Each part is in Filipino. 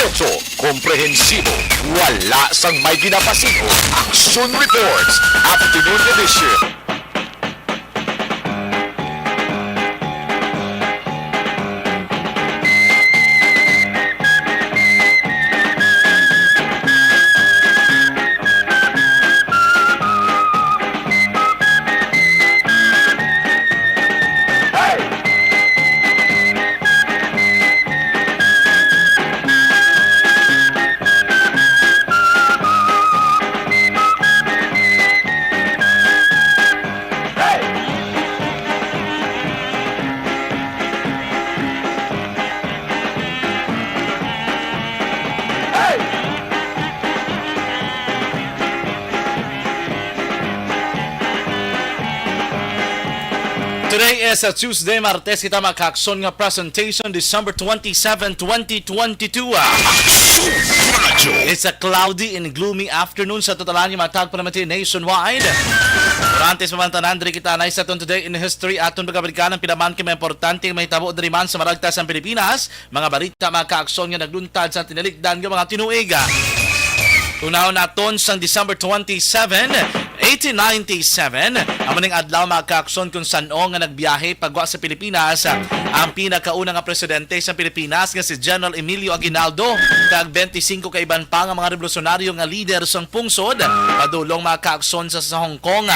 diretso, komprehensibo, wala sang may ginapasino. Action Reports, Afternoon Edition. Today is a Tuesday, Martes, kita makakson nga presentation, December 27, 2022. It's a cloudy and gloomy afternoon sa totalan yung matag panamati nationwide. Durante sa mga tanandri kita na isa today in history aton pagkabalikan ng pinaman kay mga importante may tabo diriman sa maragtas ng Pilipinas. Mga balita makakson nga nagluntad sa tinalikdan ng mga tinuiga. Unaw naton sa December 27, 1897, ang maning adlaw makakakson kung saan-o nga nagbiyahe pagwa sa Pilipinas ang pinakauna nga presidente sa Pilipinas nga si General Emilio Aguinaldo kag 25 ka iban pa nga mga revolusyonaryo nga leader sang pungsod padulong makakakson sa Hong Kong.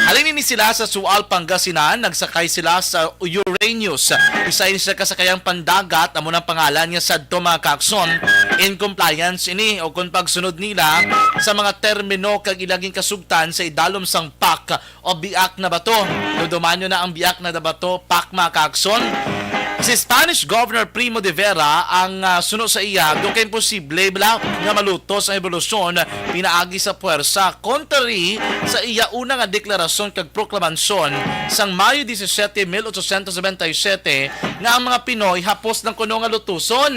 Halin ni sila sa Sual, Pangasinan, nagsakay sila sa Uranus. Isa sa kasakayang pandagat amo nang pangalan nga sadto makakakson in compliance ini o kung pagsunod nila sa mga termino kag ilaging kasugtan sa idalom sang PAC o biak na bato. Dudumanyo na ang biak na bato, PAC makakson. Si Spanish Governor Primo de Vera ang suno sa iya, doon kayo posible nga malutos ang evolusyon pinaagi sa puwersa contrary sa iya una nga deklarasyon kag proklamasyon sang Mayo 17, 1897 nga ang mga Pinoy hapos ng kuno nga lutuson.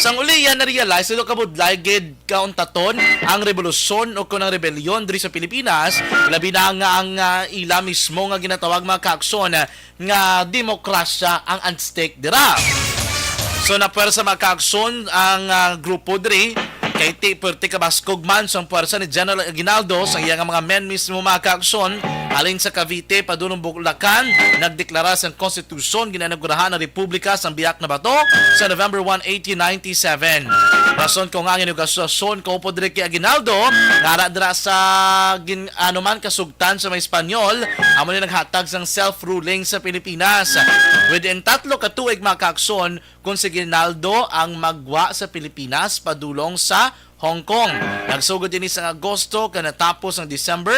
Sang uli yan na-realize ito kabudlay gid kauntaton ang revolusyon o kunang rebelyon diri sa Pilipinas, labi na nga ang ila mismo nga ginatawag mga kaakson nga demokrasya ang at stake dira. So napuwersa mga kaakson ang grupo diri kay Perti Kabaskogman sang puwersa ni General Aguinaldo sa iyang mga men mismo mga kaakson alin sa Cavite padulong Bulacan nagdeklara sa konstitusyon ginanagurahan ng Republika sa biak na bato sa November 1, 1897. Rason ko nga negosasyon ko po dire kay Aguinaldo nga dira sa anuman kasugtan sa mga Espanyol amo ni naghatag sang self-ruling sa Pilipinas. Within 3 ka tuig mga kaakson kung si Aguinaldo ang magwa sa Pilipinas padulong sa Hong Kong. Nagsugod din sa Agosto kanatapos ng December,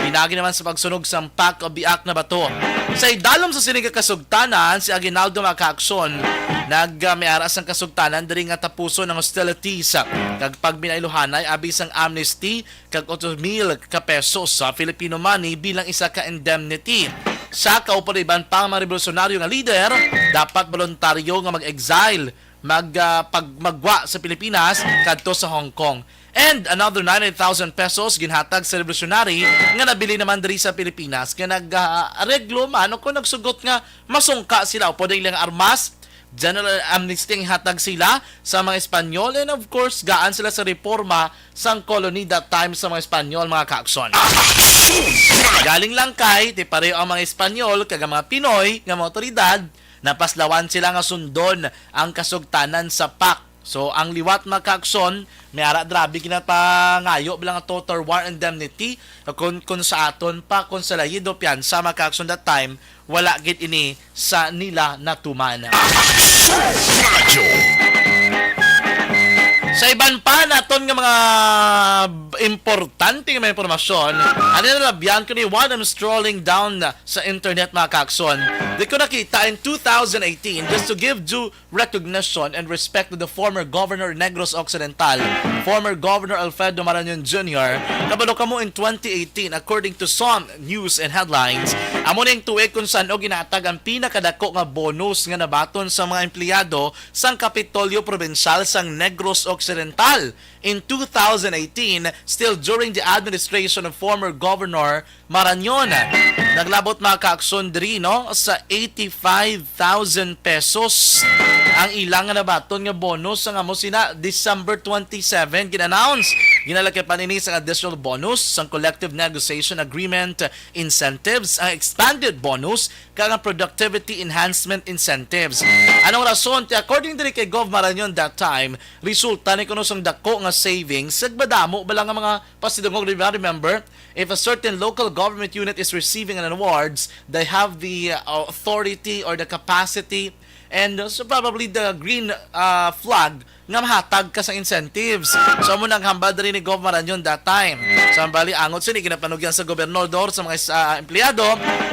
pinagi naman sa pagsunog sa PAC o biak na bato. Sa idalom sa sining kasugtanan, si Aguinaldo makakson nagmiaras ang kasugtanan diri nga tapuso ng hostilities kag pagbinailuhanay abis ang amnesty kag 8,000 ka pesos sa Filipino money bilang isa ka indemnity. Sa kaupaliban pa mga revolusyonaryo nga leader, dapat voluntaryo nga mag-exile magwa sa Pilipinas kadto sa Hong Kong. And another 90,000 pesos ginhatag sa revolutionary nga nabili naman diri sa Pilipinas nga nag-areglo man o kung nagsugot nga masungka sila o pwede ilang armas. General amnesty hatag sila sa mga Espanyol and of course gaan sila sa reforma sang colony that time sa mga Espanyol mga kaakson. Galing lang kay ti pareho ang mga Espanyol kag mga Pinoy nga mga otoridad napaslawan sila nga sundon ang kasugtanan sa PAC. So ang liwat makakson may ara drabi kinapangayo bilang total war indemnity kung sa aton pa kung sa layido piyansa makakson that time wala gid ini sa nila natuman. Sa iban pa naton nga mga importante nga mga impormasyon, ano na labihan ko ni while I'm strolling down sa internet mga kakson, di ko nakita in 2018, just to give due recognition and respect to the former Governor Negros Occidental, former Governor Alfredo Marañon Jr., kabalo ka mo in 2018, according to some news and headlines, Amo ning tuig kung saan og ginatag ang pinakadako nga bonus nga nabaton sa mga empleyado sang Kapitolyo Provincial sang Negros Occidental. In 2018, still during the administration of former Governor Marañon, naglabot mga kaakson diri no sa 85,000 pesos ang ilang nga nabaton nga bonus nga mo sina December 27 gin-announce. Ginalaki pa nini sa additional bonus sang collective negotiation agreement incentives, ang expanded bonus kag ang productivity enhancement incentives. Anong rason? According diri kay Gov Marañon that time, resulta ni kuno sang dako nga savings sagbadamo bala nga mga pasidungog. Remember, if a certain local government unit is receiving an awards, they have the authority or the capacity and so probably the green flag nga mahatag ka sa incentives. So mo nang hambal rin ni Gov Marañon that time. So ang bali angot sini ginapanugyan sa gobernador sa mga empleyado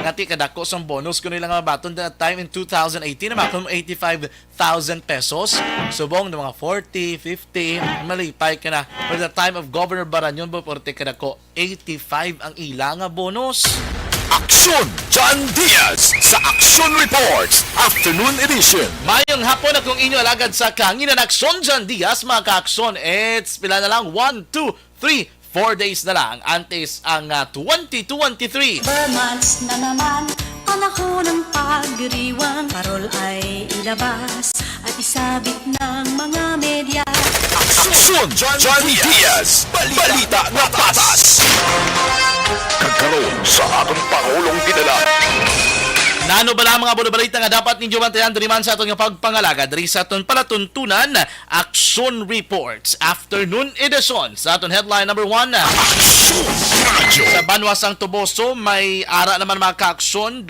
ngati kadako sang bonus kuno ilang mabaton that time in 2018 na makum 85,000 pesos. Subong ng mga 40, 50, malipay ka na. For the time of Governor Marañon po porte kadako 85 ang ilang nga bonus. Aksyon John Diaz sa Aksyon Reports Afternoon Edition. Mayong hapon akong inyo alagad sa Kanginan Aksyon John Diaz mga ka-aksyon. It's pila na lang 1, 2, 3, 4 days na lang antes ang 2023. Months na naman, panahon ng pagdiriwang. Parol ay ilabas at isabit ng mga media. Aksyon John Diaz. Balita na patas. Kagkaroon sa atong Pangulong Dinala. Nano bala mga bulabalita nga dapat ninyo bantayan diri man sa atong pagpangalaga diri sa aton palatuntunan Action Reports Afternoon Edition sa aton headline number 1. Sa Banwasang Tuboso may ara naman mga kaaksyon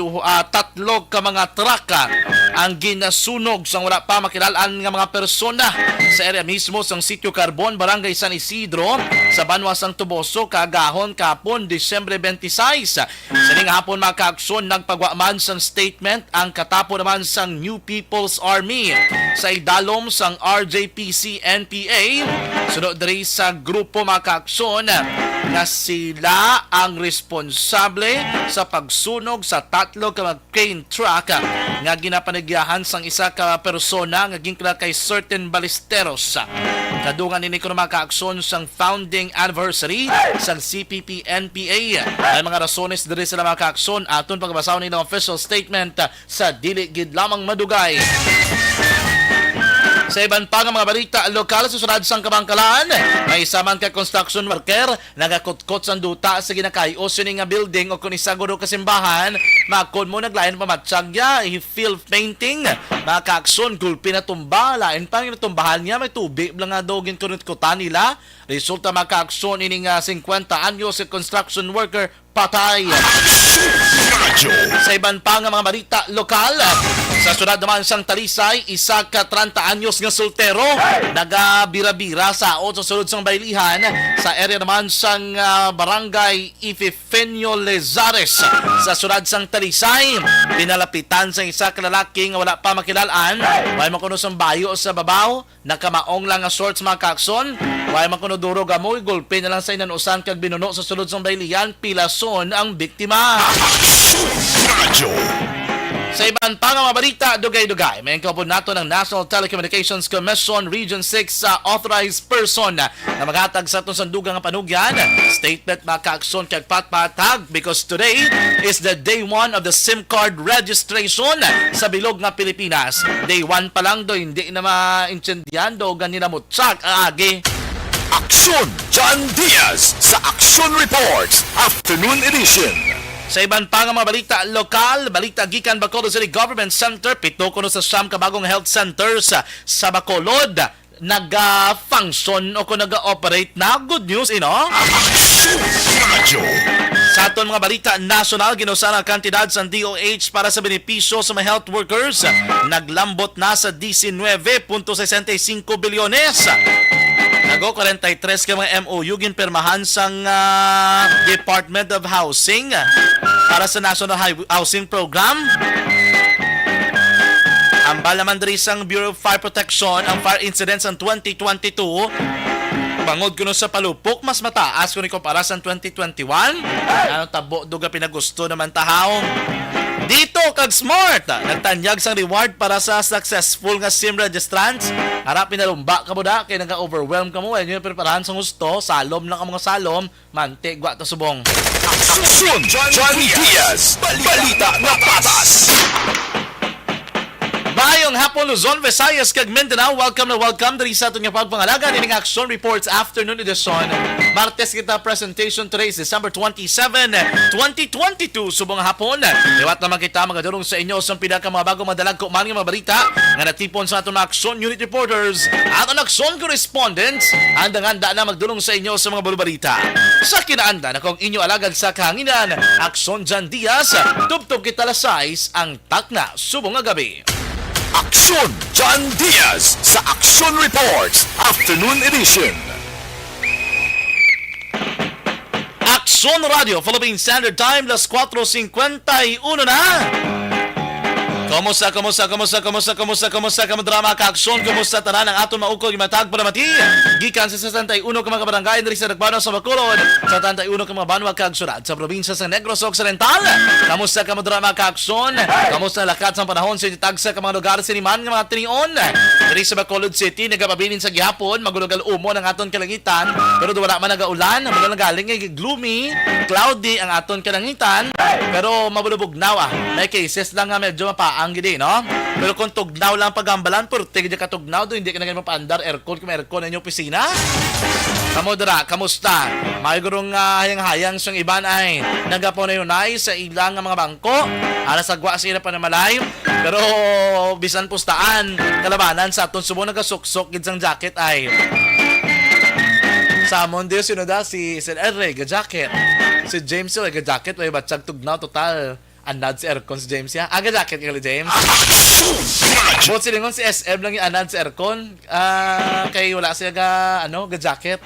tatlo ka mga traka ang ginasunog sang wala pa makilalaan nga mga persona sa area mismo sang Sitio Carbon, Barangay San Isidro sa Banwasang Tuboso kagahon kapon Disyembre 26. Sa ning hapon mga kaaksyon nagpagwa man sang statement ang katapo naman sang New People's Army sa idalom sang RJPC NPA sunod diri sa grupo mga kaaksyon na sila ang responsable sa pagsunog sa tatlo ka mga crane truck nga ginapanagyahan sang isa ka persona nga ginkla kay certain Ballesteros. Kadungan ni kuno mga kaaksyon sang founding anniversary sang CPP NPA. Ang mga rasones diri sila mga kaaksyon aton pagbasahon ni official statement sa dili gid lamang madugay. Sa iban pa nga mga balita lokal sa sunod sang Kamangkalan, may isaman ka construction worker nagakutkot sa duta sa ginakayos yun nga building o kung isa guro kasimbahan, makon mo naglayan pamatsagya, i-fill painting, mga kaakson, gulpi na tumba, lain pa yung tumbahan niya, may tubig lang nga dogin kunit-kutan nila. Resulta mga kaakson, ining 50 anyos si construction worker patay. Sa iban pa nga mga balita lokal, sa sunod naman sang Talisay, isa ka 30 anyos nga soltero nagabira-bira sa o sa sulod sang Baylihan sa area naman sang Barangay Ififenio Lezares sa sunod sang Talisay. Pinalapitan sa isa ka lalaki nga wala pa makilalaan, way makuno sang bayo sa babaw, nakamaong lang nga shorts mga kakson, way makuno duro gamoy, golpe na lang sa inanusan kag binuno sa sulod sang Baylihan, pilason ang biktima. Sa iban pa nga mga balita, dugay-dugay. May kapon nato ng National Telecommunications Commission Region 6 authorized person na maghatag sa itong sandugang panugyan. Statement makaakson kag patpatag because today is the day 1 of the SIM card registration sa bilog nga Pilipinas. Day 1 pa lang do, hindi na ma-incendian do, ganina mo tsak agi. Aksyon John Diaz sa Action Reports Afternoon Edition. Sa iban pa nga mga balita lokal, balita gikan Bacolod City Government Center, 7 kuno sa siyam ka bagong health centers sa Bacolod naga-function o kung naga-operate na. Good news, Sa aton mga balita national, ginusa na kantidad sa DOH para sa benepisyo sa mga health workers naglambot na sa 19.65 bilyones. Nago 43 ka mga MOU ginpermahan sang Department of Housing para sa National Housing Program. Ang balaman diri sang Bureau of Fire Protection ang fire incidents ang 2022 Bangod kuno sa palupok, mas mataas kung ikumpara sa 2021. Ano tabo duga pinagusto naman tahawong. Dito kag smart, nagtanyag sang reward para sa successful nga sim registrants. Harap pinalumba ka mo da, kaya nagka-overwhelm ka mo. Ayun yung preparahan sa gusto, salom lang ka mga salom, mantik, gwa to subong. Aksyon John Diaz, balita na patas. Bayong hapon Luzon, Visayas kag Mindanao, welcome na welcome diri sa atong pagpangalaga nining Action Reports Afternoon Edition. Martes kita presentation, today is December 27, 2022 subong hapon. Liwat naman kita magadulong sa inyo sa pinaka mga bagong madalag ko man nga mga balita nga natipon sa atong Action Unit Reporters at ang Action Correspondents. Andang-anda na magdulong sa inyo sa mga balita. Sa kinaanda na kung inyo alagad sa kahanginan, Action John Diaz, tubtob kita lasais ang takna subong nga gabi. Aksyon John Diaz sa Action Reports Afternoon Edition. Action Radio, Philippine Standard Time, las 4:51 na. Kumusta drama ka-aksyon, kumusta tanan ang aton maukol gimatag para mati. Gikan sa 61 ka mga barangay diri sa Nagbanwa sa Bacolod, sa 71 ka mga banwa kag-syudad sa probinsya sa Negros Occidental. Kamusta ka drama ka-aksyon? Kamusta lakat sa panahon sa tagsa ka mga lugar sa liman nga mga tinion? Diri sa Bacolod City nagapabilin sa gihapon, magulugal umo ang aton kalangitan, pero wala man nagaulan, wala nagaling gloomy, cloudy ang aton kalangitan, pero mabulubog nawa. May cases lang nga medyo mapaang gidi, no? Pero kung tugnaw lang pagambalan, pero tigil ka tugnaw do, hindi ka na ganyan mapaandar aircon kung may aircon na inyong opisina. Kamudra, kamusta? May gurong hayang-hayang siyang iban ay nagapo na yun ay sa ilang mga bangko. Alas agwa sila pa na malay. Pero bisan pustaan, kalabanan sa aton sumo nagasuksok gidsang jacket ay sa Monday sinuda si Erre ga-jacket. Si James yung ga-jacket, may batsag tugnaw total. Anad si aircon si James ya. Aga jacket kay James. Bot silingon si SM lang yung anad si aircon. Kay wala siya ga jacket.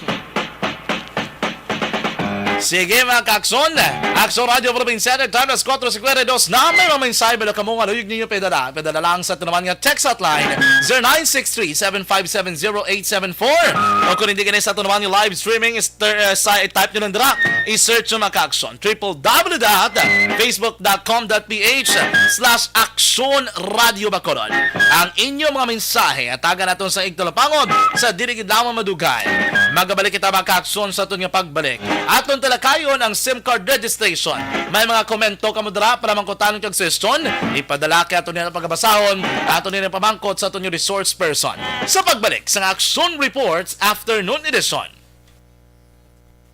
Sige mga kakson, Action Radio Philippine Standard Time, las 4:52 na may mga mensahe bala kamong aluyog ninyo pedala lang sa tunaman nga text hotline 0963-7570874 o kung hindi ka na sa tunaman nga live streaming type nyo lang dira, i-search nyo mga kakson www.facebook.com.ph/Action Radio Bacolod. Ang inyong mga mensahe at taga natin sa Igtulapangod sa dirigid lamang madugay. Magabalik kita mga kakson sa itong pagbalik. Aton talakayon ang SIM card registration. May mga komento kamudra para mangkutanong kag sesyon. Ipadala kay aton nila pagkabasahon. Aton nila pamangkot sa aton yung resource person. Sa pagbalik sa Action Reports Afternoon Edition.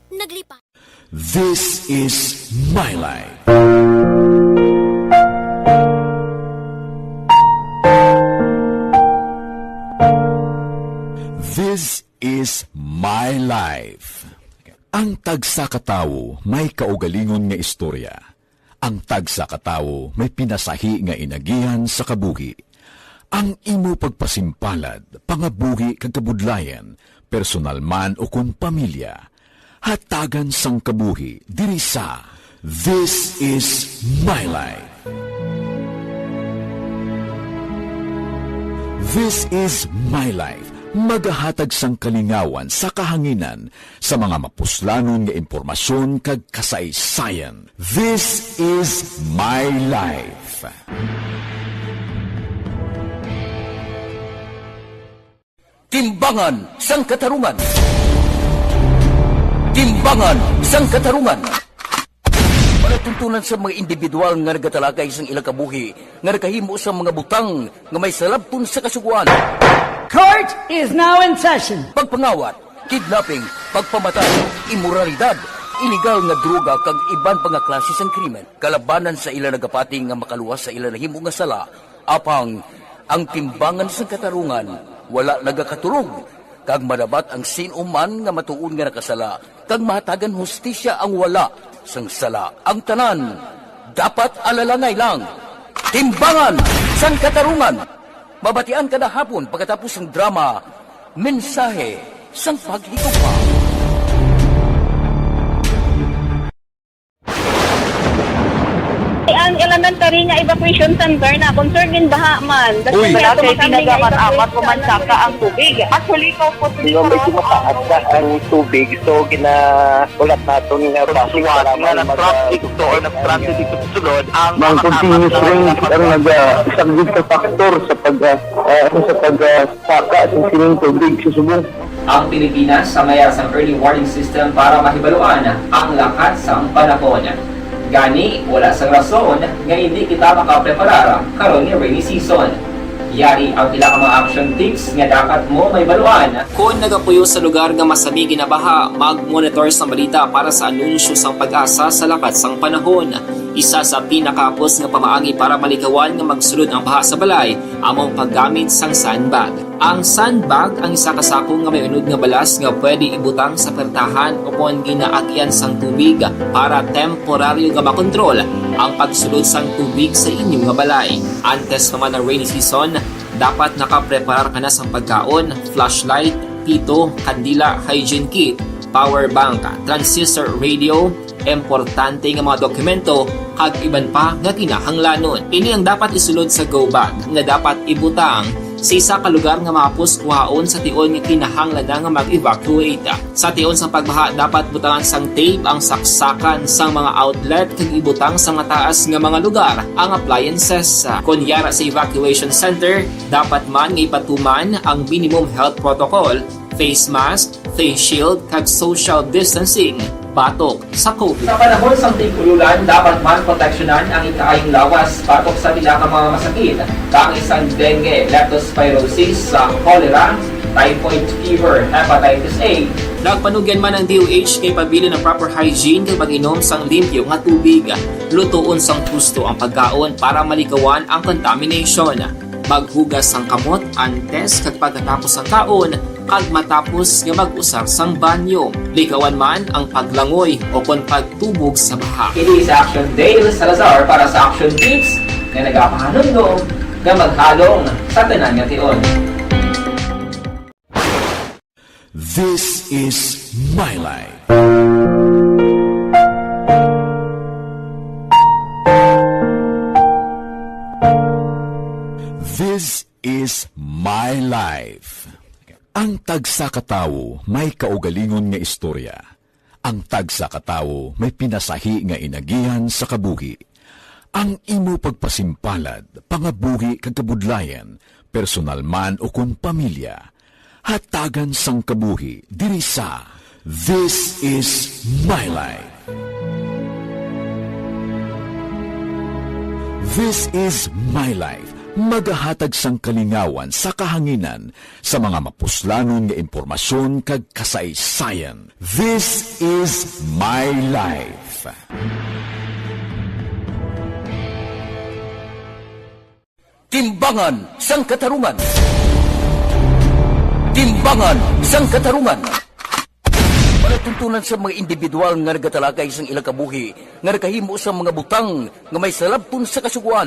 Naglipa. This is my life. This is my life. Ang tagsa katawo may kaugalingon nga istorya. Ang tagsa katawo may pinasahi nga inagihan sa kabuhi. Ang imo pagpasimpalad, pangabuhi kag kabudlayan, personal man o kung pamilya, hatagan sang kabuhi diri sa This is my life. This is my life. Magahatag sang kalingawan sa kahanginan sa mga mapuslanon nga impormasyon kag kasaysayan. This is my life. Timbangan sang katarungan. Timbangan sang katarungan. Panatuntunan sa mga individual nga nagatalakay sang ilang kabuhi nga nakahimo sa mga butang nga may salabton sa kasuguan. Court is now in session. Pagpangawat, kidnapping, pagpamatay, imoralidad, iligal nga droga kag iban pa nga klase sang krimen. Kalabanan sa ila nagapating nga makaluwas sa ila nahimo nga sala, apang ang timbangan sang katarungan wala nagakatulog. Kag madabat ang sinuman nga matuon nga nakasala, kag mahatagan hustisya ang wala sang sala. Ang tanan dapat alalangay lang. Timbangan sang katarungan. Mabatian kada hapon pagkatapos ng drama, mensahe sang paghigugma. ang elementary nga evacuation center na concern din baha man. Uy. Wala kay pinagaman apat pumansaka ang tubig. Actually, ko po Di ba medyo mataas na ang tubig, so ulat natin nga Suwat nga nag-traffic to or nag-transit dito sa sulod ang mga continuous rains ang nag-subject sa factor sa pagsaka sa sining tubig sa subong. Ang Pilipinas sa mayas ang early warning system para mahibaluan ang lakas ng panahon. Gani, wala sa rason nga hindi kita makapreparar karon ni rainy season. Yari ang pila ka mga action tips nga dapat mo may baluan. Kung nagapuyo sa lugar nga masabi ginabaha, mag-monitor sa balita para sa anunsyo sang pag-asa sa lakas sang panahon. Isa sa pinakapos nga pamaagi para malikawan nga magsulod ang baha sa balay, among paggamit sang sandbag. Ang sandbag ang isa kasakong nga may unod nga balas nga pwede ibutang sa pertahan upon ginaagyan sang tubig para temporaryo nga makontrol ang pagsulod sang tubig sa inyong nga balay. Antes naman ng rainy season, dapat nakapreparar ka na sang pagkaon, flashlight, pito, kandila, hygiene kit, power bank, transistor radio, importante nga mga dokumento kag iban pa nga kinahanglanon. Ini ang dapat isulod sa go bag nga dapat ibutang sa isa ka lugar nga mapos kuhaon sa tion nga kinahanglan nga mag-evacuate. Sa tion sa pagbaha dapat butangan sang tape ang saksakan sang mga outlet kag ibutang sa mga taas nga mga lugar ang appliances. Kunyara sa evacuation center, dapat man nga ipatuman ang minimum health protocol, face mask, face shield kag social distancing batok sa COVID. Sa panahon sa tigululan, dapat man proteksyonan ang ikaayong lawas batok sa pila ka mga masakit. Kang isang dengue, leptospirosis, cholera, typhoid fever, hepatitis A. Nagpanugyan man ang DOH kay pabili ng proper hygiene kay pag-inom sang limpyo nga tubig. Lutuon sang gusto ang pagkaon para malikawan ang contamination. Maghugas sang kamot antes kag pagkatapos ang kaon kag matapos nga mag-usar sang banyo. Likawan man ang paglangoy o kon pagtubog sa baha. It is Action Dale Salazar para sa Action Tips na nagapahanong nga maghalong sa tanan nga tion. This is My Life. This is My Life. Ang tagsa katawo may kaugalingon nga istorya. Ang tagsa katawo may pinasahi nga inagihan sa kabuhi. Ang imo pagpasimpalad, pangabuhi kag kabudlayan, personal man o kung pamilya, hatagan sang kabuhi diri sa This is My Life. This is My Life. Magahatag sang kalingawan sa kahanginan sa mga mapuslanon nga impormasyon kag kasaysayan. This is My Life. Timbangan sang katarungan. Timbangan sang katarungan. Panatuntunan sa mga individual nga nagatalakay sang ilang kabuhi nga nakahimo sa mga butang nga may salabton sa kasuguan.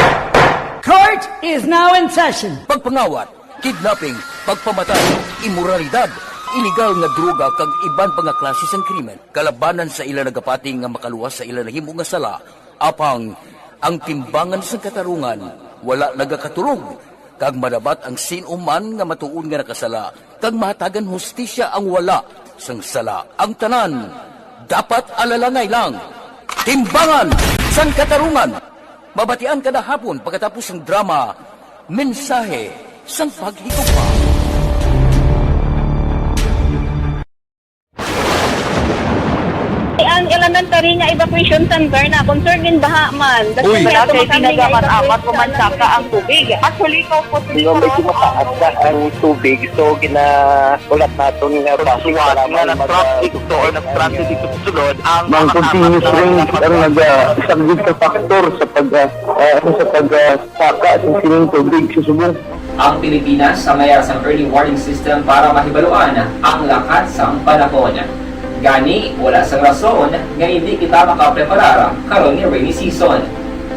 Court is now in session. Pagpangawat, kidnapping, pagpamatay, imoralidad, iligal nga droga kag iban pa nga klase sang krimen. Kalabanan sa ila nagapating nga makaluwas sa ila nahimo nga sala, apang ang timbangan sang katarungan wala nagakatulog. Kag madabat ang sinuman nga matuon nga nakasala, kag mahatagan hustisya ang wala sang sala. Ang tanan dapat alalangay lang. Timbangan sang katarungan. Mabatian kada hapon pagkatapos ng drama, mensahe sang paghigugma. ang elementary nga evacuation center na concern din baha man. Uy. Wala kay pinagaman apat pumansaka ang tubig. Actually, ko po Di ba medyo mataas na ang tubig, so ulat natin nga Suwat nga nag-traffic to or nag-transit dito sa sulod ang mga continuous rains ang nag-subject sa factor sa pagsaka sa sining tubig sa subong. Ang Pilipinas sa mayas ang early warning system para mahibaluan ang lakas ng panahon. Gani, wala sa rason nga hindi kita makapreparar karon ni rainy season.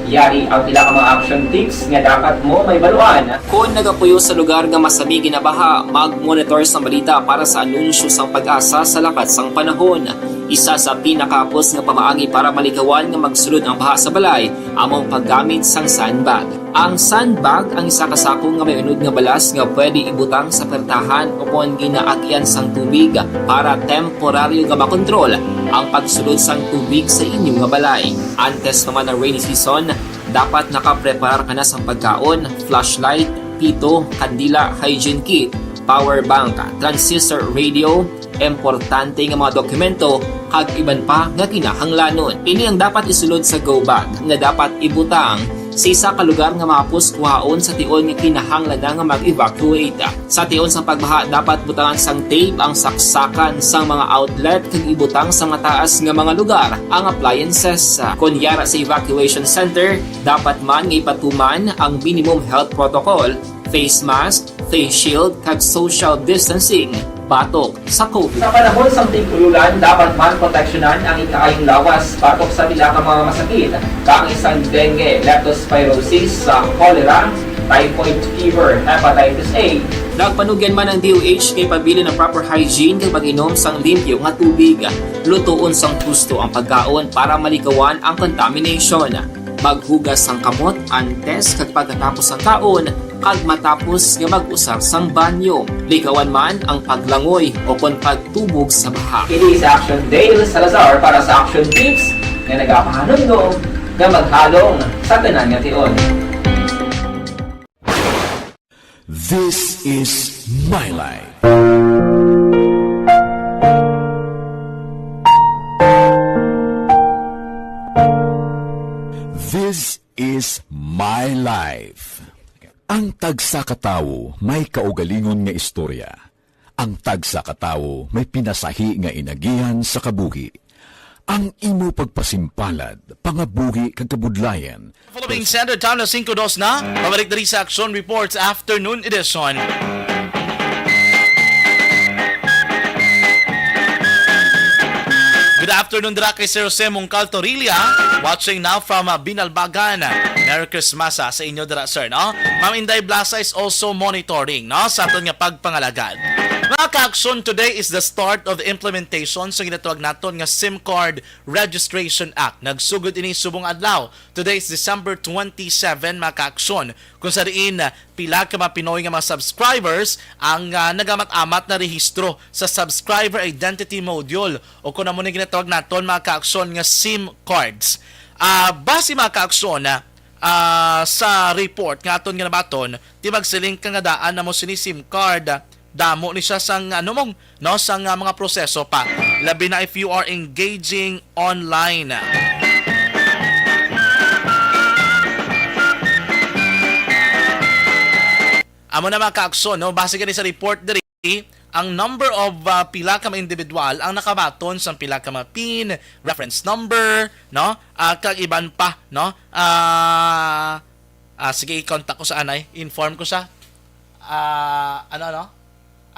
Yari ang pila ka mga action tips nga dapat mo may baluan. Kung nagapuyo sa lugar nga masami ginabaha, mag-monitor sa balita para sa anunsyo sang pag-asa sa lakat sang panahon. Isa sa pinakapos nga pamaagi para malikawan nga magsulod ang baha sa balay, among paggamit sang sandbag. Ang sandbag ang isa kasako nga may unod nga balas nga pwede ibutang sa pertahan upon ginaagyan sang tubig para temporaryo nga makontrol ang pagsulod sang tubig sa inyong nga balay. Antes naman ng rainy season, dapat nakapreparar ka na sang pagkaon, flashlight, pito, kandila, hygiene kit, power bank, transistor radio, importante nga mga dokumento kag iban pa nga kinahanglanon. Ini ang dapat isulod sa go bag nga dapat ibutang sa isa ka lugar nga mapus kuhaon sa tion nga kinahanglan nga mag-evacuate. Sa tion sa pagbaha dapat butangan sang tape ang saksakan sang mga outlet kag ibutang sa mataas nga mga lugar ang appliances. Kunyara sa evacuation center, dapat man nga ipatuman ang minimum health protocol, face mask, face shield kag social distancing batok sa COVID. Sa panahon sa tigululan, dapat man proteksyonan ang ikaayong lawas batok sa pila ka mga masakit, kang isang dengue, leptospirosis, cholera, typhoid fever, hepatitis A. Nagpanugyan man ang DOH kay pabili ng proper hygiene kay pag-inom sang limpyo nga tubig. Lutuon sang gusto ang pagkaon para malikawan ang contamination. Maghugas sang kamot antes kag pagkatapos ang kaon kag matapos nga mag-usar sang banyo. Likawan man ang paglangoy o kon pagtubog sa baha. It is Action Dale Salazar para sa Action Tips nga nagapahanundong nga maghalong sa tanan nga tion. This is My Life. This is My Life. Ang tagsa katawo may kaugalingon nga istorya. Ang tagsa katawo may pinasahi nga inagihan sa kabuhi. Ang imo pagpasimpalad, pangabuhi kag kabudlayan. Following Standard Time na 5:02 na, pabalik diri sa Action Reports Afternoon Edition. Good afternoon dira kay Sir Jose Mongcal Torilla, watching now from Binalbagan. Merry Christmas sa inyo dira, sir, no? Ma'am Inday Blasa is also monitoring, no, sa aton nga pagpangalagad. Mga ka-aksyon, today is the start of the implementation sa ginatawag naton nga SIM Card Registration Act. Nagsugod ini subong adlaw. Today is December 27, mga ka-aksyon, kung sa diin pila ka mga Pinoy nga mga subscribers ang nagamat-amat na rehistro sa Subscriber Identity Module o kung naman yung ginatawag naton, mga ka-aksyon, nga SIM cards. Base, mga ka-aksyon, sa report nga aton nga nabaton, di magsiling ka nga daan na mo sini SIM card, damo ni siya sang sang mga proseso pa, labi na if you are engaging online. Amo na, mga ka-aksyon, no, base gani sa report diri, ang number of pila ka mga individual ang nakabaton sa pila ka mga PIN, reference number, no, kag iban pa, no. Sige, i-contact ko sa anay, inform ko sa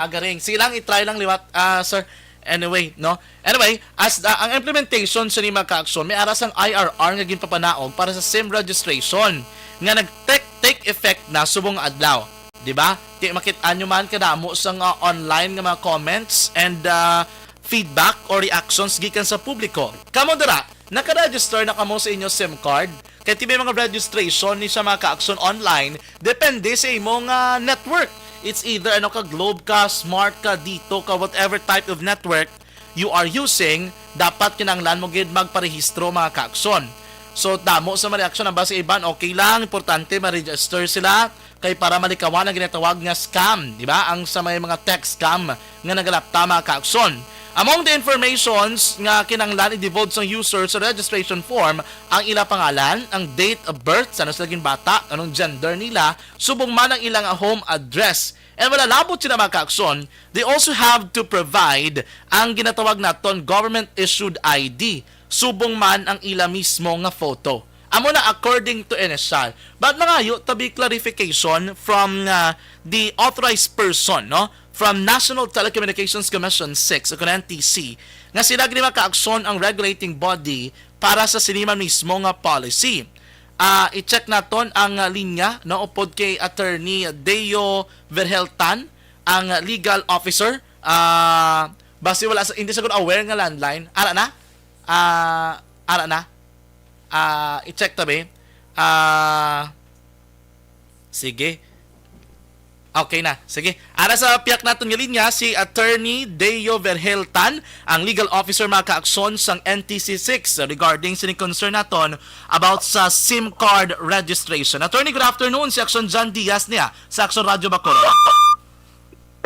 agaring. Sige lang, i-try lang liwat, sir. Anyway, no? Anyway, as ang implementation sa mga ka-aksyon, may aras ang IRR nga ginpapanaon para sa SIM registration nga nag-take effect na subong adlaw. Diba? Di makita nyo man kadamo sa online nga mga comments and feedback or reactions gikan sa publiko. Kamo dira, naka-register na kamo sa inyo SIM card. Kaya may mga registration ni sa mga ka-aksyon online, depende sa imong network. It's either ka Globe ka, Smart ka, dito ka, whatever type of network you are using, dapat kinanglan mo gid magparehistro, mga ka-aksyon. So damo sa mga reaksyon ang base iban, okay lang, importante ma-register sila kay para malikawan ang ginatawag nga scam, di ba? Ang sa may mga text scam nga nagalapta, mga ka-aksyon. Among the informations nga kinanglan i-divulge ng user sa registration form ang ilang pangalan, ang date of birth, saan sila bata, anong gender nila, subong man ang ilang home address. And wala labot sila, mga ka-aksyon, they also have to provide ang ginatawag naton government-issued ID, subong man ang ilang mismo nga photo. Amo na according to initial. But nangayo, tabi clarification from the authorized person, no? From National Telecommunications Commission 6 o NTC, nga sila mga ka-aksyon ang regulating body para sa sinima mismo nga policy. i-check naton ang linya no upod kay Attorney Deo Verheltan, ang legal officer. Basta wala hindi sa aware nga landline. Ara na. I-check tabi. Sige. Okay na. Sige. Ara sa piyak natin nga linya si Attorney Deo Verheltan, ang legal officer mga kaakson sang NTC6 regarding sining concern naton about sa SIM card registration. Attorney, good afternoon. Si Action John Diaz niya sa Action Radio Bacolod.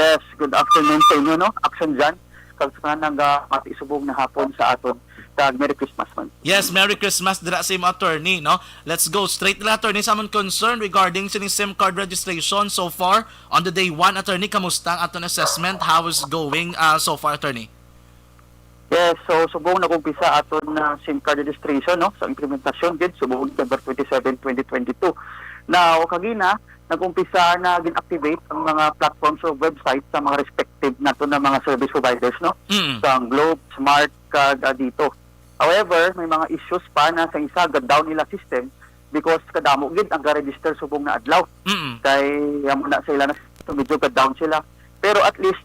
Yes, good afternoon sa inyo, no? Action dyan. Kagsakan ng matisubong na hapon sa aton. Merry Christmas, man. Yes, Merry Christmas dira sa imo, attorney, no? Let's go straight to attorney sa among concern regarding sining SIM card registration so far on the day 1. Attorney, kamusta ang aton assessment? How is going so far, attorney? Yes, so subong nag-umpisa aton na SIM card registration, no? Sa implementasyon din, subong December 27, 2022. Now, kagina, nag-umpisa na gin-activate ang mga platforms or websites sa mga respective nato na mga service providers, no? Sa Globe, Smart, dito. However, may mga issues pa na sa isa down nila system because kadamo gid ang ga-register subong na adlaw. Kay amo na sila na medyo down sila. Pero at least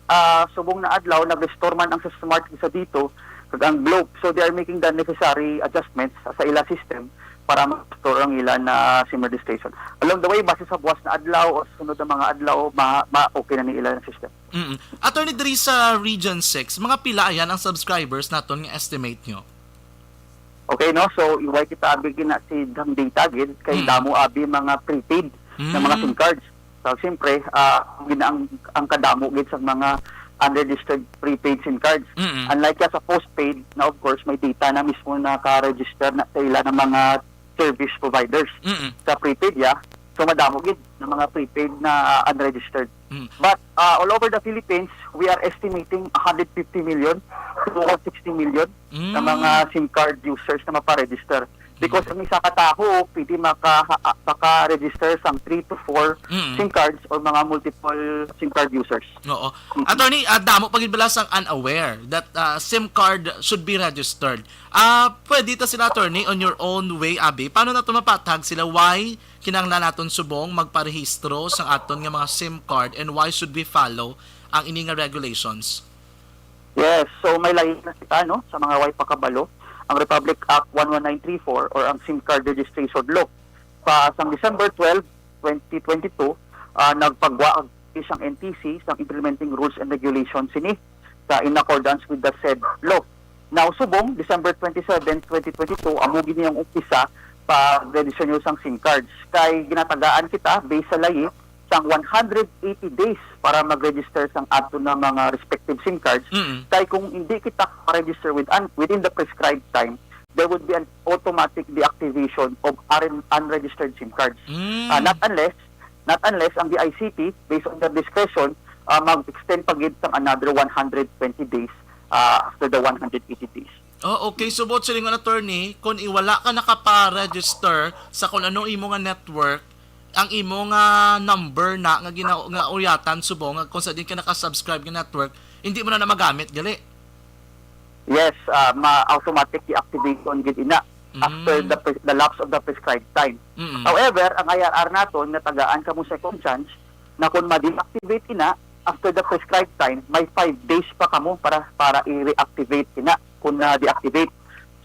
subong na adlaw nag-restore man ang sa Smart isa dito kag ang Globe. So they are making the necessary adjustments sa ila system para ma-restore ang ila na SIM registration. Along the way, base sa buwas na adlaw o sunod na mga adlaw, okay na ni ila na system. Attorney, diri sa Region 6, mga pila ayan ang subscribers naton nga estimate nyo? Okay, no? So, iway kita abigin na si Dangding Tagid kay damo abi mga prepaid na mga SIM cards. So, siyempre, ang kadamo gid sa mga unregistered prepaid SIM cards. Unlike sa postpaid, na of course, may data na mismo na ka-register na sa ila ng mga service providers. Sa prepaid, so madamo gid ng mga prepaid na unregistered. But all over the Philippines, we are estimating 150 million to 160 million na mga SIM card users na maparegister. Because ang isa kataho, pwede maka-register sang 3 to 4 SIM cards or mga multiple SIM card users. Oo. Attorney, damo pagid bala sang unaware that SIM card should be registered. Pwede ta sila, attorney, on your own way, abi. Paano na mapatag sila? Why kinahanglan naton subong magparehistro sang aton nga mga SIM card and why should we follow ang ini nga regulations? Yes, so may lahi na kita, no, sa mga way pakabalo ang Republic Act 11934 or ang SIM card registration law. Sang December 12, 2022, nagpagwa ang isang NTC sa implementing rules and regulations sini in accordance with the said law. Now, subong, December 27, 2022, amugin niyang umpisa pa-register nyo sang SIM cards. Kay ginatagaan kita, based sa layi, sang 180 days para mag-register sang ato na mga respective SIM cards. Kaya kung hindi kita register within the prescribed time, there would be an automatic deactivation of unregistered SIM cards. Not unless ang DICT, based on their discretion, mag-extend pagid sang another 120 days after the 180 days. Oh, okay. So, both siling attorney, kung iwala ka nakapa-register sa kung anong imo nga network, ang imo nga number na nga uyatan subong kung sa din ka naka-subscribe nga network, hindi mo na magamit gali. Yes, automatic deactivation gid ina after the lapse of the prescribed time. However, ang IRR naton natagaan kamo second chance na kung ma-deactivate ina after the prescribed time, may 5 days pa kamo para i-reactivate ina kung na-deactivate.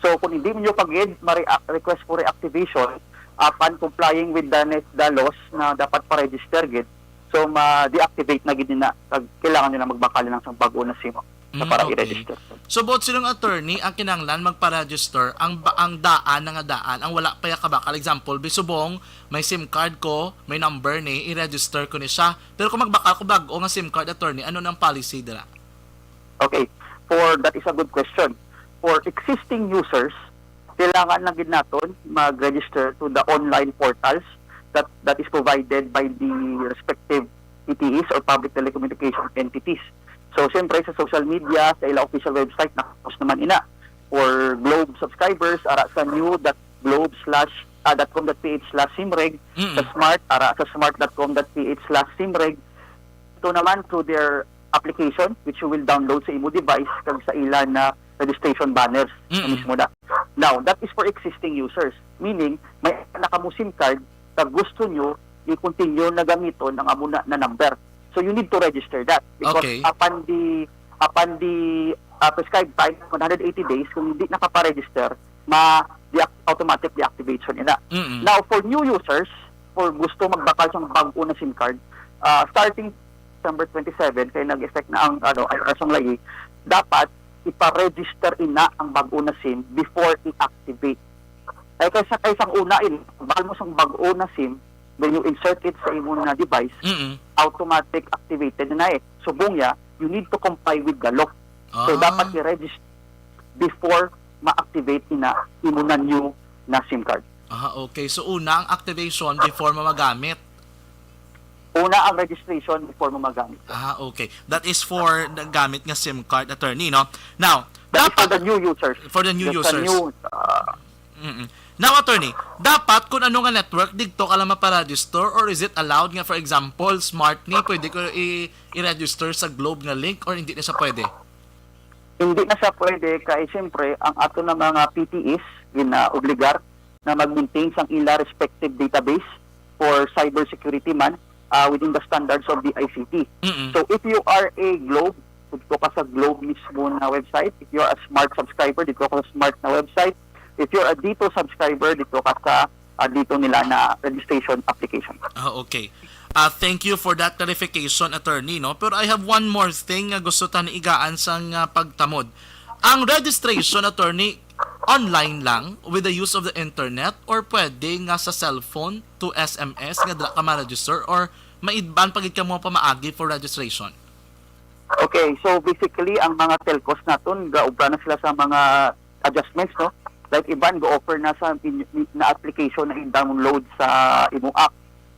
So kung hindi mo pagid request for reactivation upon complying with the laws na dapat pa-register gid, so ma-deactivate na gid na kailangan nila magbakal ng sang bago na SIM para i-register. So both silang attorney ang kinahanglan magpa-register ang daan nga daan ang wala pa ya kabakal. Example, bisubong may SIM card ko, may number ni i-register ko ni siya. Pero kung magbakal ko bago nga SIM card, attorney, ano nang policy dira? Okay, that is a good question. For existing users, kailangan lang gid naton mag-register to the online portals that is provided by the respective PTEs or public telecommunication entities. So, siyempre, sa social media, sa ila official website, nakapost naman ina. For Globe subscribers, ara sa new.globe.com.ph/simreg. Sa Smart, ara sa smart.com.ph/simreg. Ito naman through their application, which you will download sa imo device kag sa ila na registration banners na mismo da. Now, that is for existing users. Meaning, may nakamu SIM card na gusto nyo i-continue na gamiton ang amuna na number. So, you need to register that. Because Okay. upon the prescribed time, 180 days, kung hindi nakaparegister, automatic deactivation nila. Mm-mm. Now, for new users, for gusto magbakal sa bago na SIM card, starting December 27, kaya nag-effect na ang IRS ang layi, dapat ipa-register ina ang bago na SIM before i-activate. Ay kaysang una bakal mo sang bago na SIM, when you insert it sa imo na device, Mm-mm. automatic activated na Subong ya, you need to comply with the law. So dapat i-register before ma-activate ina imo na new na SIM card. Okay. So, una ang activation before mo magamit. Una ang registration before mo magamit. Okay. That is for the gamit nga SIM card, attorney, no? Now, That is for the dapat new users. for the new Just users. The new, Now, attorney, dapat kung ano nga network dito ka lang maparegister, or is it allowed nga, for example, SmartNe, pwede ko i-register sa Globe nga link, or hindi na siya pwede? hindi na siya pwede kay siyempre ang ato na mga PTEs gina-obligar na mag-maintain sang ila respective database for cybersecurity man within the standards of the ICT. Mm-mm. So if you are a Globe, dito ka sa Globe mismo na website. If you are a Smart subscriber, dito ka sa Smart na website. If you are a Dito subscriber, dito ka sa dito nila na registration application. Okay. Thank you for that clarification, attorney, no? Pero I have one more thing nga gusto tan igaan sang pagtamod. Ang registration, attorney, online lang with the use of the internet, or pwede nga sa cellphone to SMS nga dala ka ma-register, or maidban pagid ka mo pa maagi for registration? Okay, so basically ang mga telcos naton gaubra na sila sa mga adjustments, no? Like iban go-offer na sa na application na i-download sa imong app.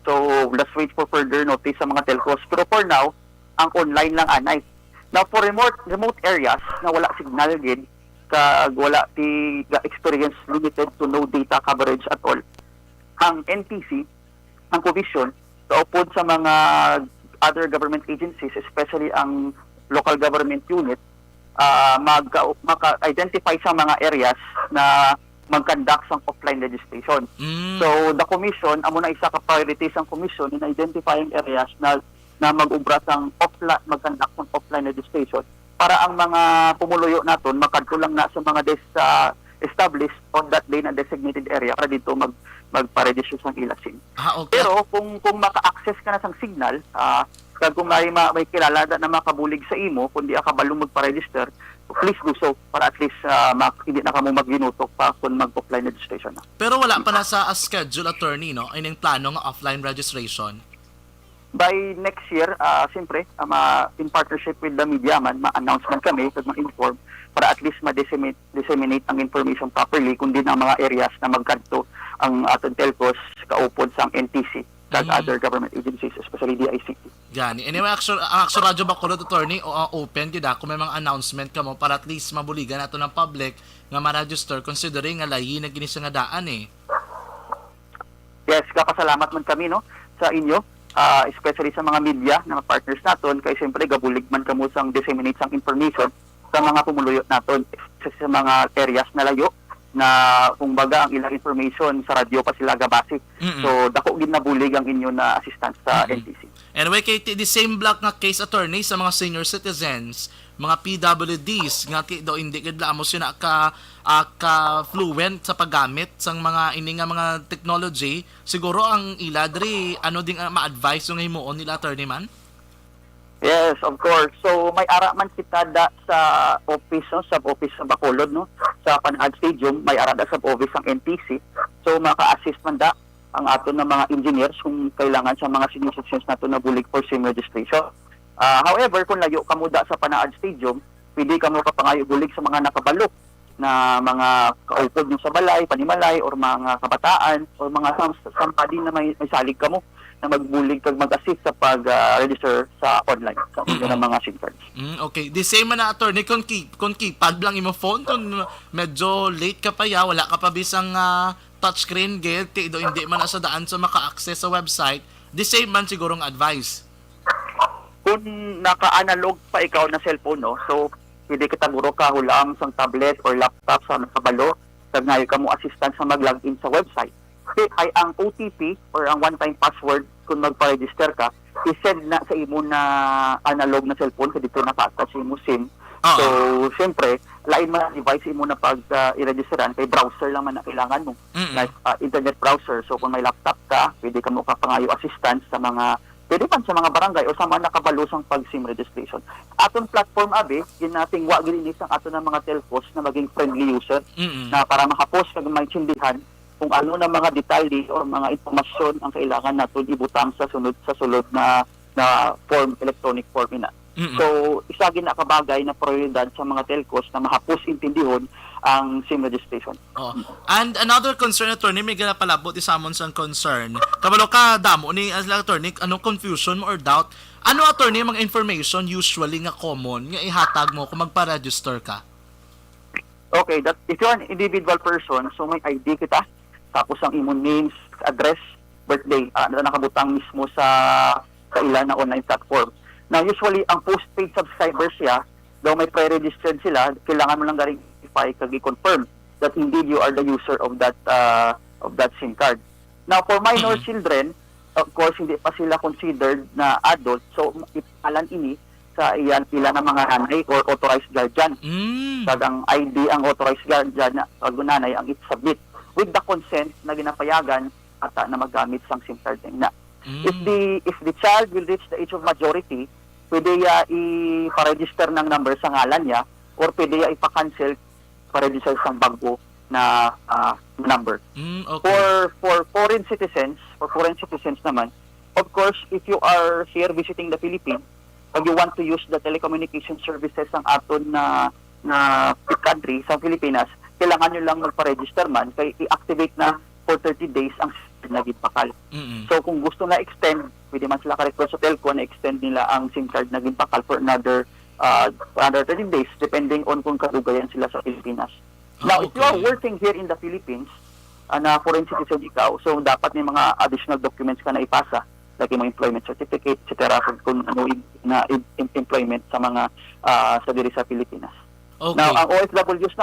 So let's wait for further notice sa mga telcos. Pero for now, ang online lang anay. Now for remote areas na wala signal gid, kag wala ti experience limited to no data coverage at all, ang NTC, ang commission, kaupod sa mga other government agencies, especially ang local government unit, maka-identify sa mga areas na mag-conduct sang offline registration. So the commission, amo na isa ka priorities ang commission in identifying areas na mag-ubra sang offline, mag-conduct sang offline registration para ang mga pumuluyo naton makadto lang na sa mga established on that day na designated area para dito magpa-register sang ila SIM. Okay. Pero kung maka-access ka na sang signal, kag kung may kilala na makabulig sa imo kundi akabalong magpa-register, please do so para at least hindi na kamo magginutok pa kung mag-offline registration na. Pero wala pa na sa schedule, attorney, no? Ining plano ng offline registration. By next year, siyempre, in partnership with the media man, ma-announcement kami kag ma-inform para at least ma-disseminate ang information properly kundi ng mga areas na magkadto ang aton telcos kaupod sang NTC kag other government agencies, especially the ICT. Gani. Anyway, ang Action Radio Bacolod, attorney, open gid kung may mga announcement ka mo para at least mabuligan nato ng public nga ma-register considering nga lahi na gini nga daan eh. Yes, kakasalamat man kami no sa inyo, especially sa mga media na partners naton kay siyempre gabulig man kamo sang disseminate sang information sa mga pumuluyo naton sa mga areas na layo na kung baga ang ilang information sa radyo pa sila gabase. So dako gid nabulig ang inyo na assistance sa NTC. Anyway, kay the same block nga case, attorney, sa mga senior citizens, mga PWDs nga daw hindi gid mo sila ka fluent sa paggamit sang mga ini nga mga technology, siguro ang ila diri ano ding ma-advise yung himuon nila, attorney man? Yes, of course. So may ara man kita da sa office, no, sub-office sa Bacolod, no, sa Panhad Stadium, may ara da sub-office ang NTC. So maka-assist man da ang ato na mga engineers kung kailangan sa mga senior citizens nato na bulig for SIM registration. However, kung layo ka mo da sa Panhad Stadium, pwede ka mo kapangayo bulig sa mga nakabalo na mga kaupod yung sa balay, panimalay, or mga kabataan, or mga sampadi na may salig ka mo na magbulig kag mag-assist sa pag-register sa online sa mga SIM cards. Okay. The same man na, attorney, kung keypad lang imo phone, kung medyo late ka pa wala ka pa bisang touchscreen gate, hindi man na sa daan sa maka-access sa website, the same man sigurong advice. Kung naka-analog pa ikaw na cellphone, no, so pwede kita guro ka hulang sang tablet or laptop sa nakabalo kag naay kamo assistance sa mag-login sa website, ay ang OTP or ang one-time password kung magpa-register ka, i-send na sa imo na analog na cellphone kasi dito naka-attach sa imo SIM. So, siyempre, lain man ang device imo na pag i-registeran, kay browser lang man na kailangan mo. Like internet browser. So, kung may laptop ka, pwede ka mo kapangayo assistance sa mga, pwede man sa mga barangay o sa mga nakabalusang pag-SIM registration. Aton platform, abi, yun nating waginis ang aton ng mga telcos na maging friendly user na para makapost kag maintindihan kung ano na mga detalye o mga impormasyon ang kailangan natin ibutang sa sulod na form, electronic form ina. So, isa gina kabagay na prioridad sa mga telcos na mahapos intindihon ang SIM registration. And another concern, attorney, may gana palabot isamon sa concern. Kabalo ka damo ni as attorney, ano confusion mo or doubt? Ano attorney mga information usually nga common nga ihatag mo kung magpa-register ka? Okay, that if you're an individual person, so may ID kita, tapos ang imo names, address, birthday, na nakabutang mismo sa ilan na online platform. Now, usually, ang postpaid subscribers siya, daw may pre-registered sila, kailangan mo lang verify kag i-confirm that indeed you are the user of that SIM card. Now, for minor children, of course, hindi pa sila considered na adult, so ipalan ini sa ilan na mga nanay or authorized guardian. Kag ang ID ang authorized guardian na nanay ang i-submit with the consent na ginapayagan at na magamit sang SIM card na. If the child will reach the age of majority, pwede ya i-register ng number sa ngalan niya or pwede ya ipa-cancel pa-register sa bago na number. Okay. For foreign citizens naman, of course, if you are here visiting the Philippines, pag you want to use the telecommunication services ng aton na country sa Pilipinas, kailangan nyo lang magpa-register man kay i-activate na for 30 days ang SIM na ginpakal. So kung gusto na extend, pwede man sila ka-request sa telco na extend nila ang SIM card na ginpakal for another 30 days depending on kung kadugayan sila sa Pilipinas. Now, if you are working here in the Philippines, na foreign citizen ikaw, so dapat may mga additional documents ka na ipasa, like yung employment certificate, etc. kung ano na employment sa mga sa diri sa Pilipinas. Okay. Now, ang OFWs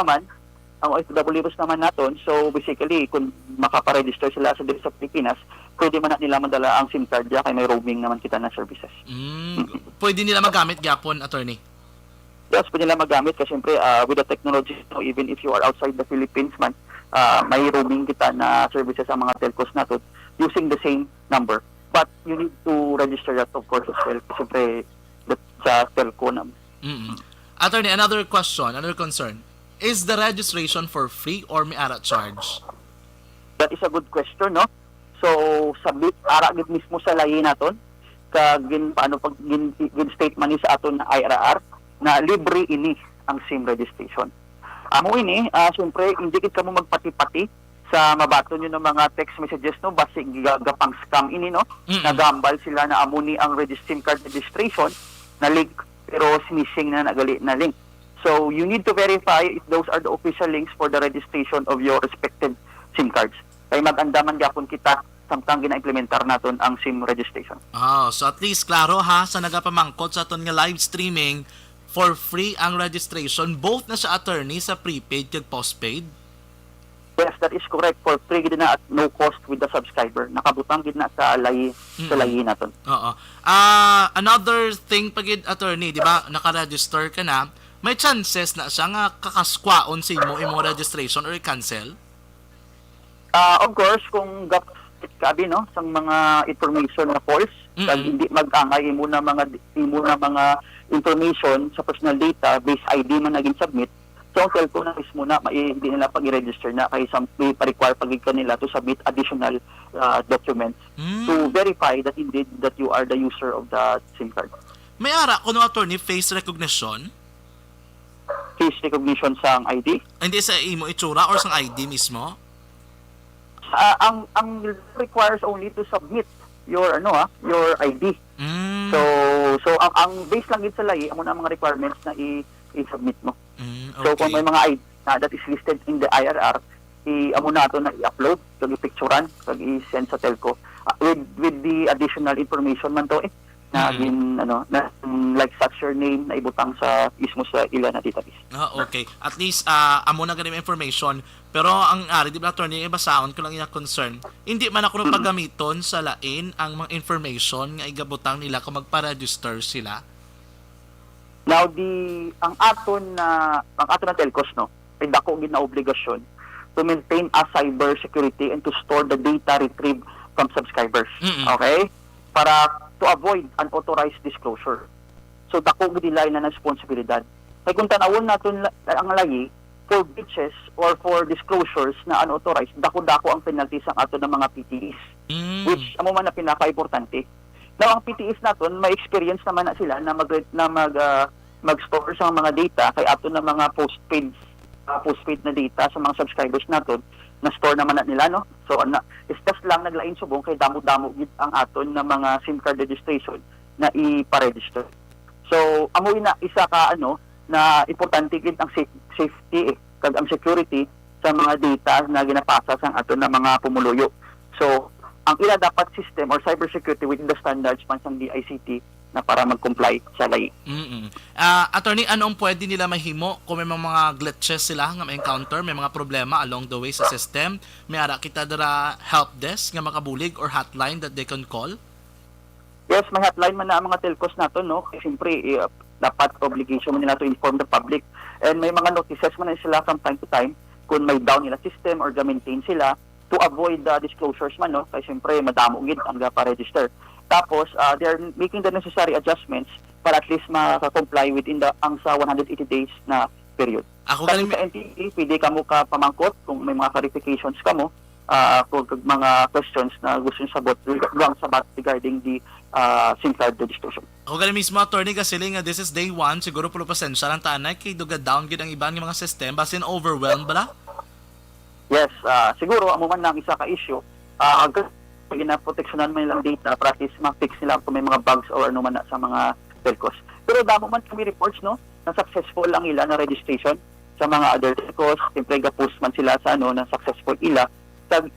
naman naton, so basically, kung makaparegister sila sa diri sa Pilipinas, pwede man na nila madala ang SIM card kaya may roaming naman kita na services. Pwede nila magamit gyapon, attorney? Yes, pwede nila magamit kasi siyempre with the technology, even if you are outside the Philippines man, may roaming kita na services ang mga telcos natin using the same number. But you need to register that, of course, as well. Siyempre, sa telco naman. Attorney, another question, another concern. Is the registration for free or may ara charge? That is a good question, no? So, sabit, ara gid mismo sa lahi naton, kag paano pag statement ni sa aton na IRR, na libre ini ang SIM registration. Amo ini, siyempre, hindi kit kamo magpati-pati sa mabato nyo ng mga text messages, no? Basig gapang scam ini, no? Nagambal sila na amo ni ang SIM card registration na link, pero sinising na nagali na link. So, you need to verify if those are the official links for the registration of your respective SIM cards. Kaya mag-andaman gapon kita samtang gina-implementar naton ang SIM registration. So at least klaro ha, sa nagapamangkot sa aton nga live streaming, for free ang registration, both na sa attorney sa prepaid kag postpaid? Yes, that is correct. For free gid na at no cost with the subscriber. Nakabutang gid na sa layi naton. Another thing pagid attorney, di ba, naka-register ka na, may chances na siya nga kakaskwaon sa imo registration or cancel? Of course, kung kabi no sang mga information na false, kag hindi mag-angay imo na mga information sa personal data based ID man naging submit, so ang telco na mismo na hindi nila pag-i-register na kay may pa-require pagig kanila to submit additional documents to verify that indeed that you are the user of the SIM card. May ara kuno attorney face recognition? Face recognition sang ID? Hindi sa imo itsura or sang ID mismo? Ang requires only to submit your your ID. So ang base lang gid sa lahi amo na mga requirements na i-submit mo. Okay. So kung may mga ID that is listed in the IRR, amo na to na i-upload, kag i-picturean, kag i-send sa telco with the additional information man to na na like such your name na ibutang sa mismo sa ila na database. Okay. At least amo na ganun information. Pero ang di ba attorney, basaon ko lang yung concern. Hindi man ako pagamiton sa lain ang mga information nga igabutang nila kung magpa-register sila. Now ang aton na telcos no, ay dako gid na obligasyon to maintain a cyber security and to store the data retrieved from subscribers. Okay? Para to avoid unauthorized disclosure. So dako gid nila na responsibilidad. Kay kung tanawon naton ang layi for breaches or for disclosures na unauthorized, dako-dako ang penalty sa aton ng mga PTEs. Which amo man na pinaka-importante. Now ang PTEs naton may experience naman na sila na mag-store sa mga data kay aton ng mga postpaid na data sa mga subscribers naton na store naman na nila, no? So, is just lang naglain subong kay damo-damo gid ang aton na mga SIM card registration na ipa-register. So, amoy na isa ka na importante gid ang safety kag ang security sa mga data na ginapasa sa aton na mga pumuluyo. So, ang ila dapat system or cybersecurity within the standards man sang DICT na para mag-comply sa layi. Attorney, anong pwede nila mahimo kung may mga glitches sila nga ma-encounter, may mga problema along the way sa system? May ara kita dara help desk nga makabulig or hotline that they can call? Yes, may hotline man na ang mga telcos nato, no? Kasi siyempre, dapat obligation man nila to inform the public. And may mga notices man na sila from time to time kung may down nila system or ga-maintain sila to avoid the disclosures man, no? Kasi siyempre, madamo gid ang pa-register. Tapos, they are making the necessary adjustments para at least maka-comply within ang sa 180 days na period. Sa NTE, pwede ka mo pamangkot kung may mga clarifications ka mo, kung mga questions na gusto nyo sabat regarding the SIM card registration. Ako galing mismo, attorney, kasi nga this is day 1, siguro pulo pasensya lang tanay, kay duga down gid ang ibang mga system, basin overwhelmed ba? Yes, siguro, amo man lang isa ka issue, gina-protectionan man nilang data para at least ma-fix nila kung may mga bugs or ano man na sa mga telcos. Pero damo man kami reports, no, na successful ang ila na registration sa mga other telcos. Siyempre, ga-post man sila sa na successful ila.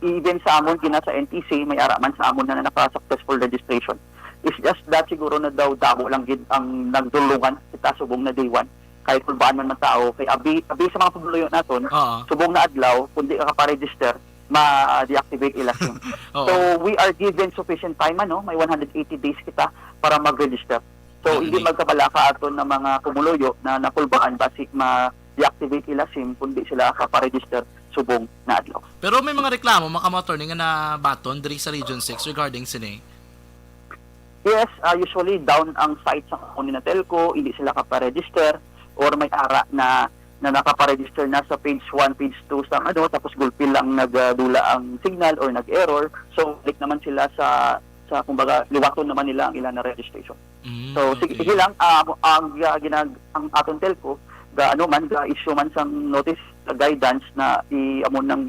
Even sa amon, sa NTC, may araman sa amon na naka-successful registration. It's just that siguro na daw damo lang gid ang nagdulungan kita subong na day 1. Kahit kulbaan man tao, kay abi sa mga pabuluyo naton, subong na adlaw, kundi ka pa-register, ma-deactivate ila SIM. So, we are given sufficient time, may 180 days kita para mag-register. So, hindi magkabala ka aton ng mga pumuluyo na napulbaan basic ma-deactivate ila SIM kundi sila pa-register subong na adlaw. Pero may mga reklamo, makamotor nga na baton diri sa Region 6 regarding sini? Yes, usually down ang site sa kunin na telco, hindi sila pa-register or may ara na nakaparegister na sa page 1, page 2 sa tapos gulpil lang nagdula ang signal or nag-error. So, balik naman sila sa kumbaga, liwaton naman nila ang ilan na registration. So, sige lang, ang aton telco, ga-issue man sang notice, guidance na i-amon ng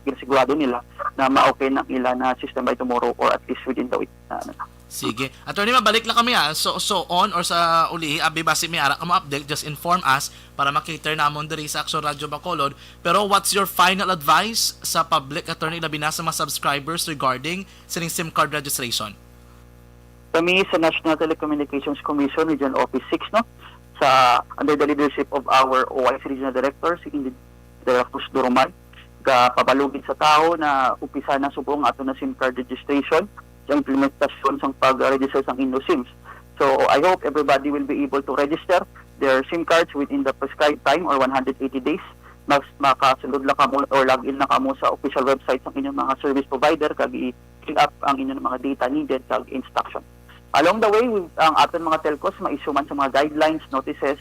ginasigurado nila na ma-okay ng ilan na system by tomorrow or at least within the week. Sige. Attorney, mabalik lang kami So on or sa uli, abi basi may ara ka mo update, just inform us para makater namon diri sa Action Radio Bacolod. Pero what's your final advice sa public, attorney, labi na sa mga subscribers regarding sining SIM card registration? Kami sa National Telecommunications Commission, Region Office 6, no? Under the leadership of our OIC Regional Director, si Ingrid Duruman, pabalugid sa tao na upisa na subong ato na SIM card registration sa implementasyon sa pag-register sa Indo SIMs. So, I hope everybody will be able to register their SIM cards within the prescribed time or 180 days. Makasunod lang kamo or login na kamo sa official website ng inyong mga service provider kag i-fill up ang inyong mga data needed kag instruction. Along the way, ang aton mga telcos ma-issue man sa mga guidelines, notices,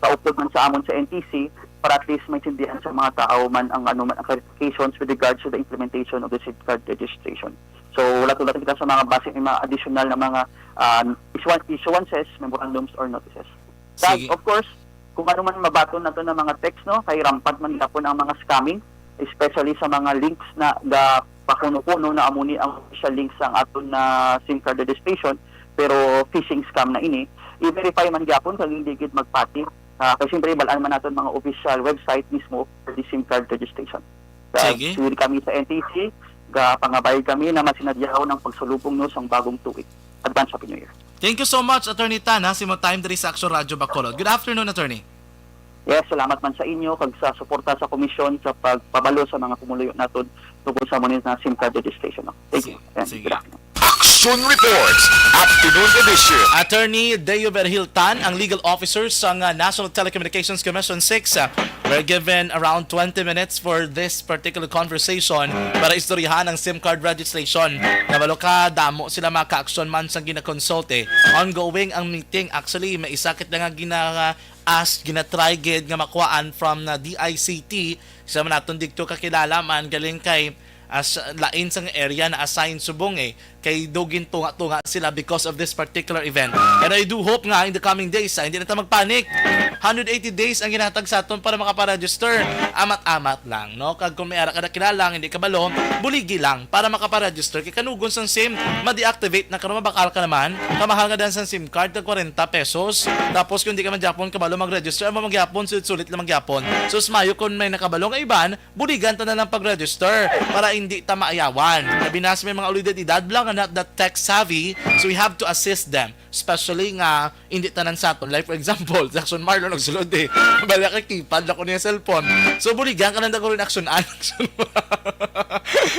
pa-upload man sa amon sa NTC para at least may sindihan sa mga tao man ang ang clarifications with regards to the implementation of the SIM card registration. So, wala tulad kita sa mga basic mga additional na mga issuances, memorandums, or notices. That, of course, kung ano man mabaton na to ng mga text, no, kay rampant man po ng mga scamming, especially sa mga links na pakuno-puno na amuni ang official links ang aton na SIM card registration, pero phishing scam na ini, i-verify man gyapon kag hindi gid magpati. Kasi siyempre, balaan man natin mga official website mismo for the SIM card registration. Sige. Kami sa NTC, pangabayad kami na masinadyaw ng pagsulubong no sa bagong tuig. Advance Happy New Year. Thank you so much, Attorney Tan, ha, si mo time diri sa Action Radio Bacolod. Good afternoon, Attorney. Yes, salamat man sa inyo kag sa suporta sa komisyon sa pagpabalo sa mga pumuluyo naton tungkol sa money na SIM card registration. Thank you. And Sige. good afternoon. Action Reports, Afternoon Edition. Attorney Deo Berhil Tan, ang legal officer sa National Telecommunications Commission 6, were given around 20 minutes for this particular conversation para istoryahan ang SIM card registration. Nabalo ka, damo sila maka-action man sa gina-consulte. Ongoing ang meeting. Actually, may isakit na nga gina-try gid nga makuhaan from na DICT. Sa naton dito kakilala man galing kay as lain sang area na assign subong kay dugin tunga-tunga sila because of this particular event. And I do hope nga in the coming days hindi na tayo magpanik. 180 days ang ginatag sa aton para makaparegister. Amat-amat lang, no? Kag kung may ara ka na kilala, hindi ka balo, buligi lang para makaparegister. Kay kanugon sang SIM, ma-deactivate na karon mabakal ka naman. Kamahal nga dan sang SIM card tag 40 pesos. Tapos kung hindi ka man Japon kabalo mag-register, mo magyapon sulit lang magyapon. So smayo kung may nakabalo nga iban, buligan ta na lang pag-register para hindi ta maayawan. Labi na sa may mga ulidad-edad lang nga not that tech savvy, so we have to assist them. Especially nga hindi tanan sa aton. Like for example, Jackson Marlon nagsulod bala ka keypad na ko niya cellphone. So buligan ka na guro in action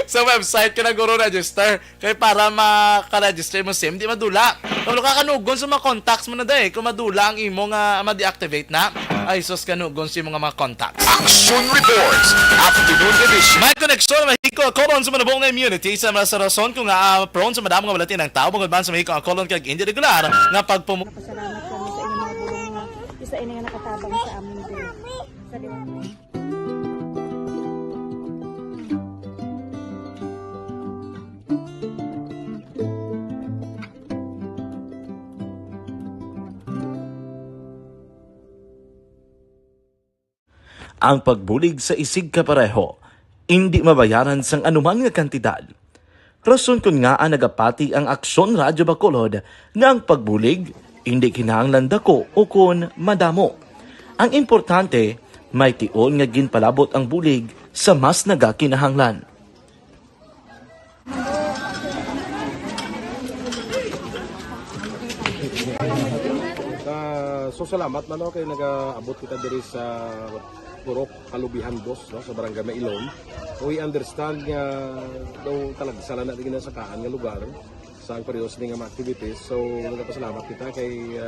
sa website ka na guro register kay para maka-register mo SIM di madula. Kung kanugon sa mga contacts mo na kung madula ang imo nga ma-deactivate na, ay sus kanugon sa imo nga mga contacts. Action Reports, Afternoon Edition. May koneksyon mahiko kolon sa manabong nga immunity sa mga rason kung prone sa madamong nga balatin ng tao bungod man sa mahiko ang kolon kag hindi regular nga pagpumu. Pasalamat kami sa inyong mga bulong nga isa ini nga nakatabang sa amin din. Sa ang pagbulig sa isig kapareho, hindi mabayaran sang anuman nga kantidad. Rason kun nga nagapati ang Aksyon Radyo Bacolod nga ang pagbulig, hindi kinahanglan dako o kun madamo. Ang importante, may tion nga ginpalabot ang bulig sa mas nagakinahanglan. So salamat man kay nagaabot kita diri sa Purok Kalubihan Dos, no, sa Barangay Mailom. We understand nga daw talaga sala na din sa kaan nga lugar sa periyos ni nga mga activities. So nagapasalamat kita kay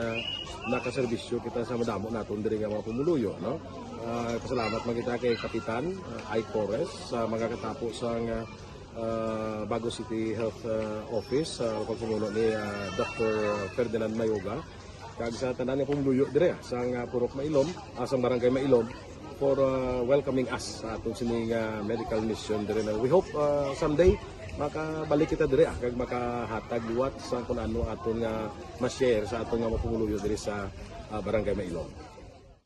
nakaserbisyo kita sa madamo naton diri nga mga pumuluyo, no. Pasalamat man kita kay Kapitan I. Torres sa magkakatapo sa Bago City Health Office sa pagpumuno ni Dr. Ferdinand Mayoga kag sa tanan nga pumuluyo dire sa Purok Mailom, sa Barangay Mailom for welcoming us sa atong sining medical mission dire. We hope someday makabalik kita dire kag makahatag liwat sa kun ano aton nga ma-share sa atong nga mapumuluyo dire sa Barangay Mailom.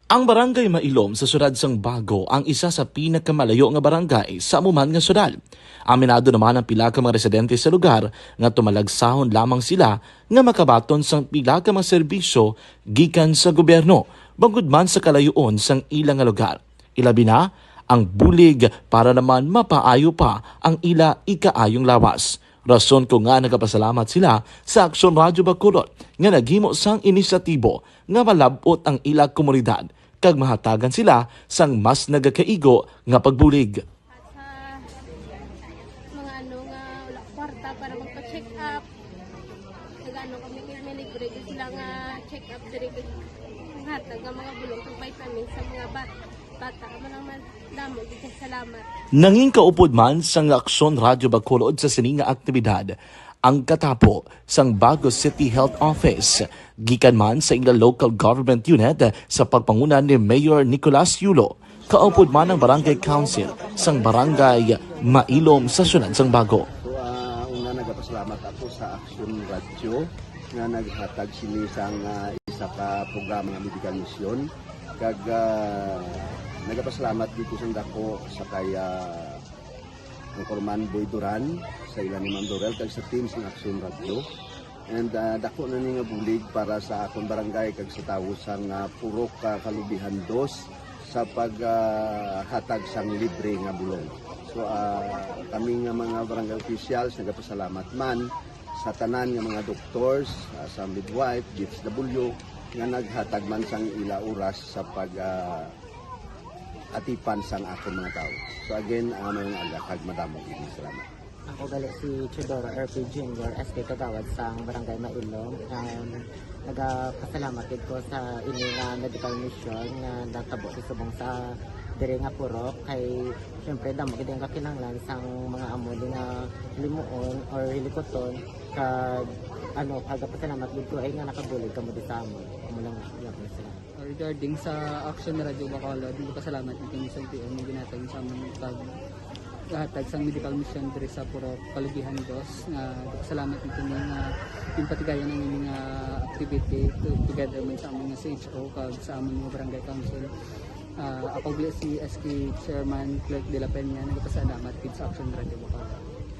Ang Barangay Mailom sa syudad sang Bago ang isa sa pinakamalayo nga barangay sa amuman nga syudad. Aminado naman ang pila ka mga residente sa lugar nga tumalagsahon lamang sila nga makabaton sang pila ka mga serbisyo gikan sa gobyerno bangod man sa kalayuon sang ilang nga lugar. Ilabi na ang bulig para naman mapaayo pa ang ila ikaayong lawas. Rason ko nga nagapasalamat sila sa Aksyon Radyo Bacolod nga naghimo sang inisyatibo nga malabot ang ila komunidad kag mahatagan sila sang mas nagakaigo nga pagbulig. mga ano nga wala kwarta para magpa-check up. Nagano kami libre sila nga check up diri kag hatag nga mga bulong kag vitamins sa mga bata man damo gid salamat. Nanging kaupod man sang Aksyon Radyo Bacolod sa sining nga aktibidad ang katapo sang Bago City Health Office gikan man sa ila local government unit sa pagpanguna ni Mayor Nicolas Yulo. Kaupod man ang Barangay Council sang Barangay Mailom sa syudad sang Bago. So una nagapasalamat ako sa Aksyon Radyo nga naghatag sini sang isa ka programa nga medical mission kag nagapasalamat dito sa dako sa kaya ang Corman Boy Duran sa ilan ni Ma'am Dorel kag sa team sa Aksyon Radio. And dako na ni nga bulig para sa akong barangay kag sa tawo sang Purok Kalubihan Dos sa paghatag sang libre nga bulong. So kami nga mga barangay officials nagapasalamat man sa tanan nga mga doctors, sa midwife, DFW nga naghatag man sang ila oras sa pag atipan sang akong mga tao. So again, may aga kag madamong ini salamat. Ako gali si Chidoro RP Jr. SK Kagawad sa Barangay Mailong. Nagapasalamat ko sa ini nga medical mission nga natabo sa subong sa diri nga purok kay syempre damo gid ang kakinahanglan sang mga amo nga limuon or hilikoton kag pagpasalamat gid ko ay nga nakabulig kamo di sa amo. Amo lang gyapon sila. Regarding sa Action Radio Bacolod, pasalamat din sa TM nga ginatag sa among hatag sang medical mission diri sa Purok Kalubihan Dos nga salamat nito nga impatigayan ng mga activity together may sa among CHO kag sa among mga barangay council. Ako si SK Chairman Clerk de la Peña nagpasalamat kid sa Action Radio Bacolod.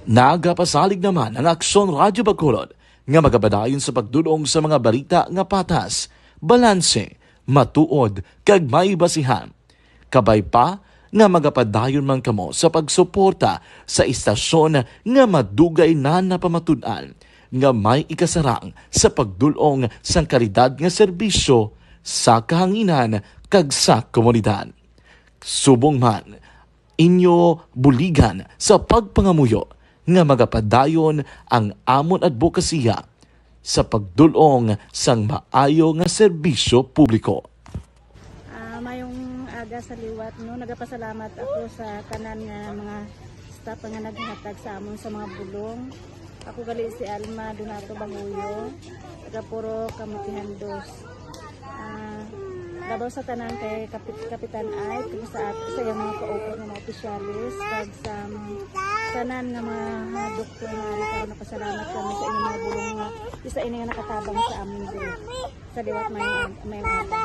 Nagapasalig naman ang Aksyon Radio Bacolod nga magabadayon sa pagdulong sa mga balita nga patas, balanse, matuod kag may basihan. Kabay pa nga magapadayon man kamo sa pagsuporta sa istasyon nga madugay na napamatud-an nga may ikasarang sa pagdulong sang kalidad nga serbisyo sa kahanginan kag sa komunidad. Subong man inyo buligan sa pagpangamuyo nga magapadayon ang amon advokasya sa pagdulong sang maayo nga serbisyo publiko. Mayong aga sa liwat no, nagapasalamat ako sa tanan nga mga staff nga naghatag sa amon sa mga bulong. Ako gali si Alma Donato Banguyo, taga Puro Kamutihan Dos. Labaw sa tanan kay Kapitan Ay, sa iyang mga kaupo ng mga opisyalis, kag sa tanan nga mga doktor nga karon napasalamat kami sa inyong mga bulong nga isa ini nga nakatabang sa amin diri. Sa liwat may aga.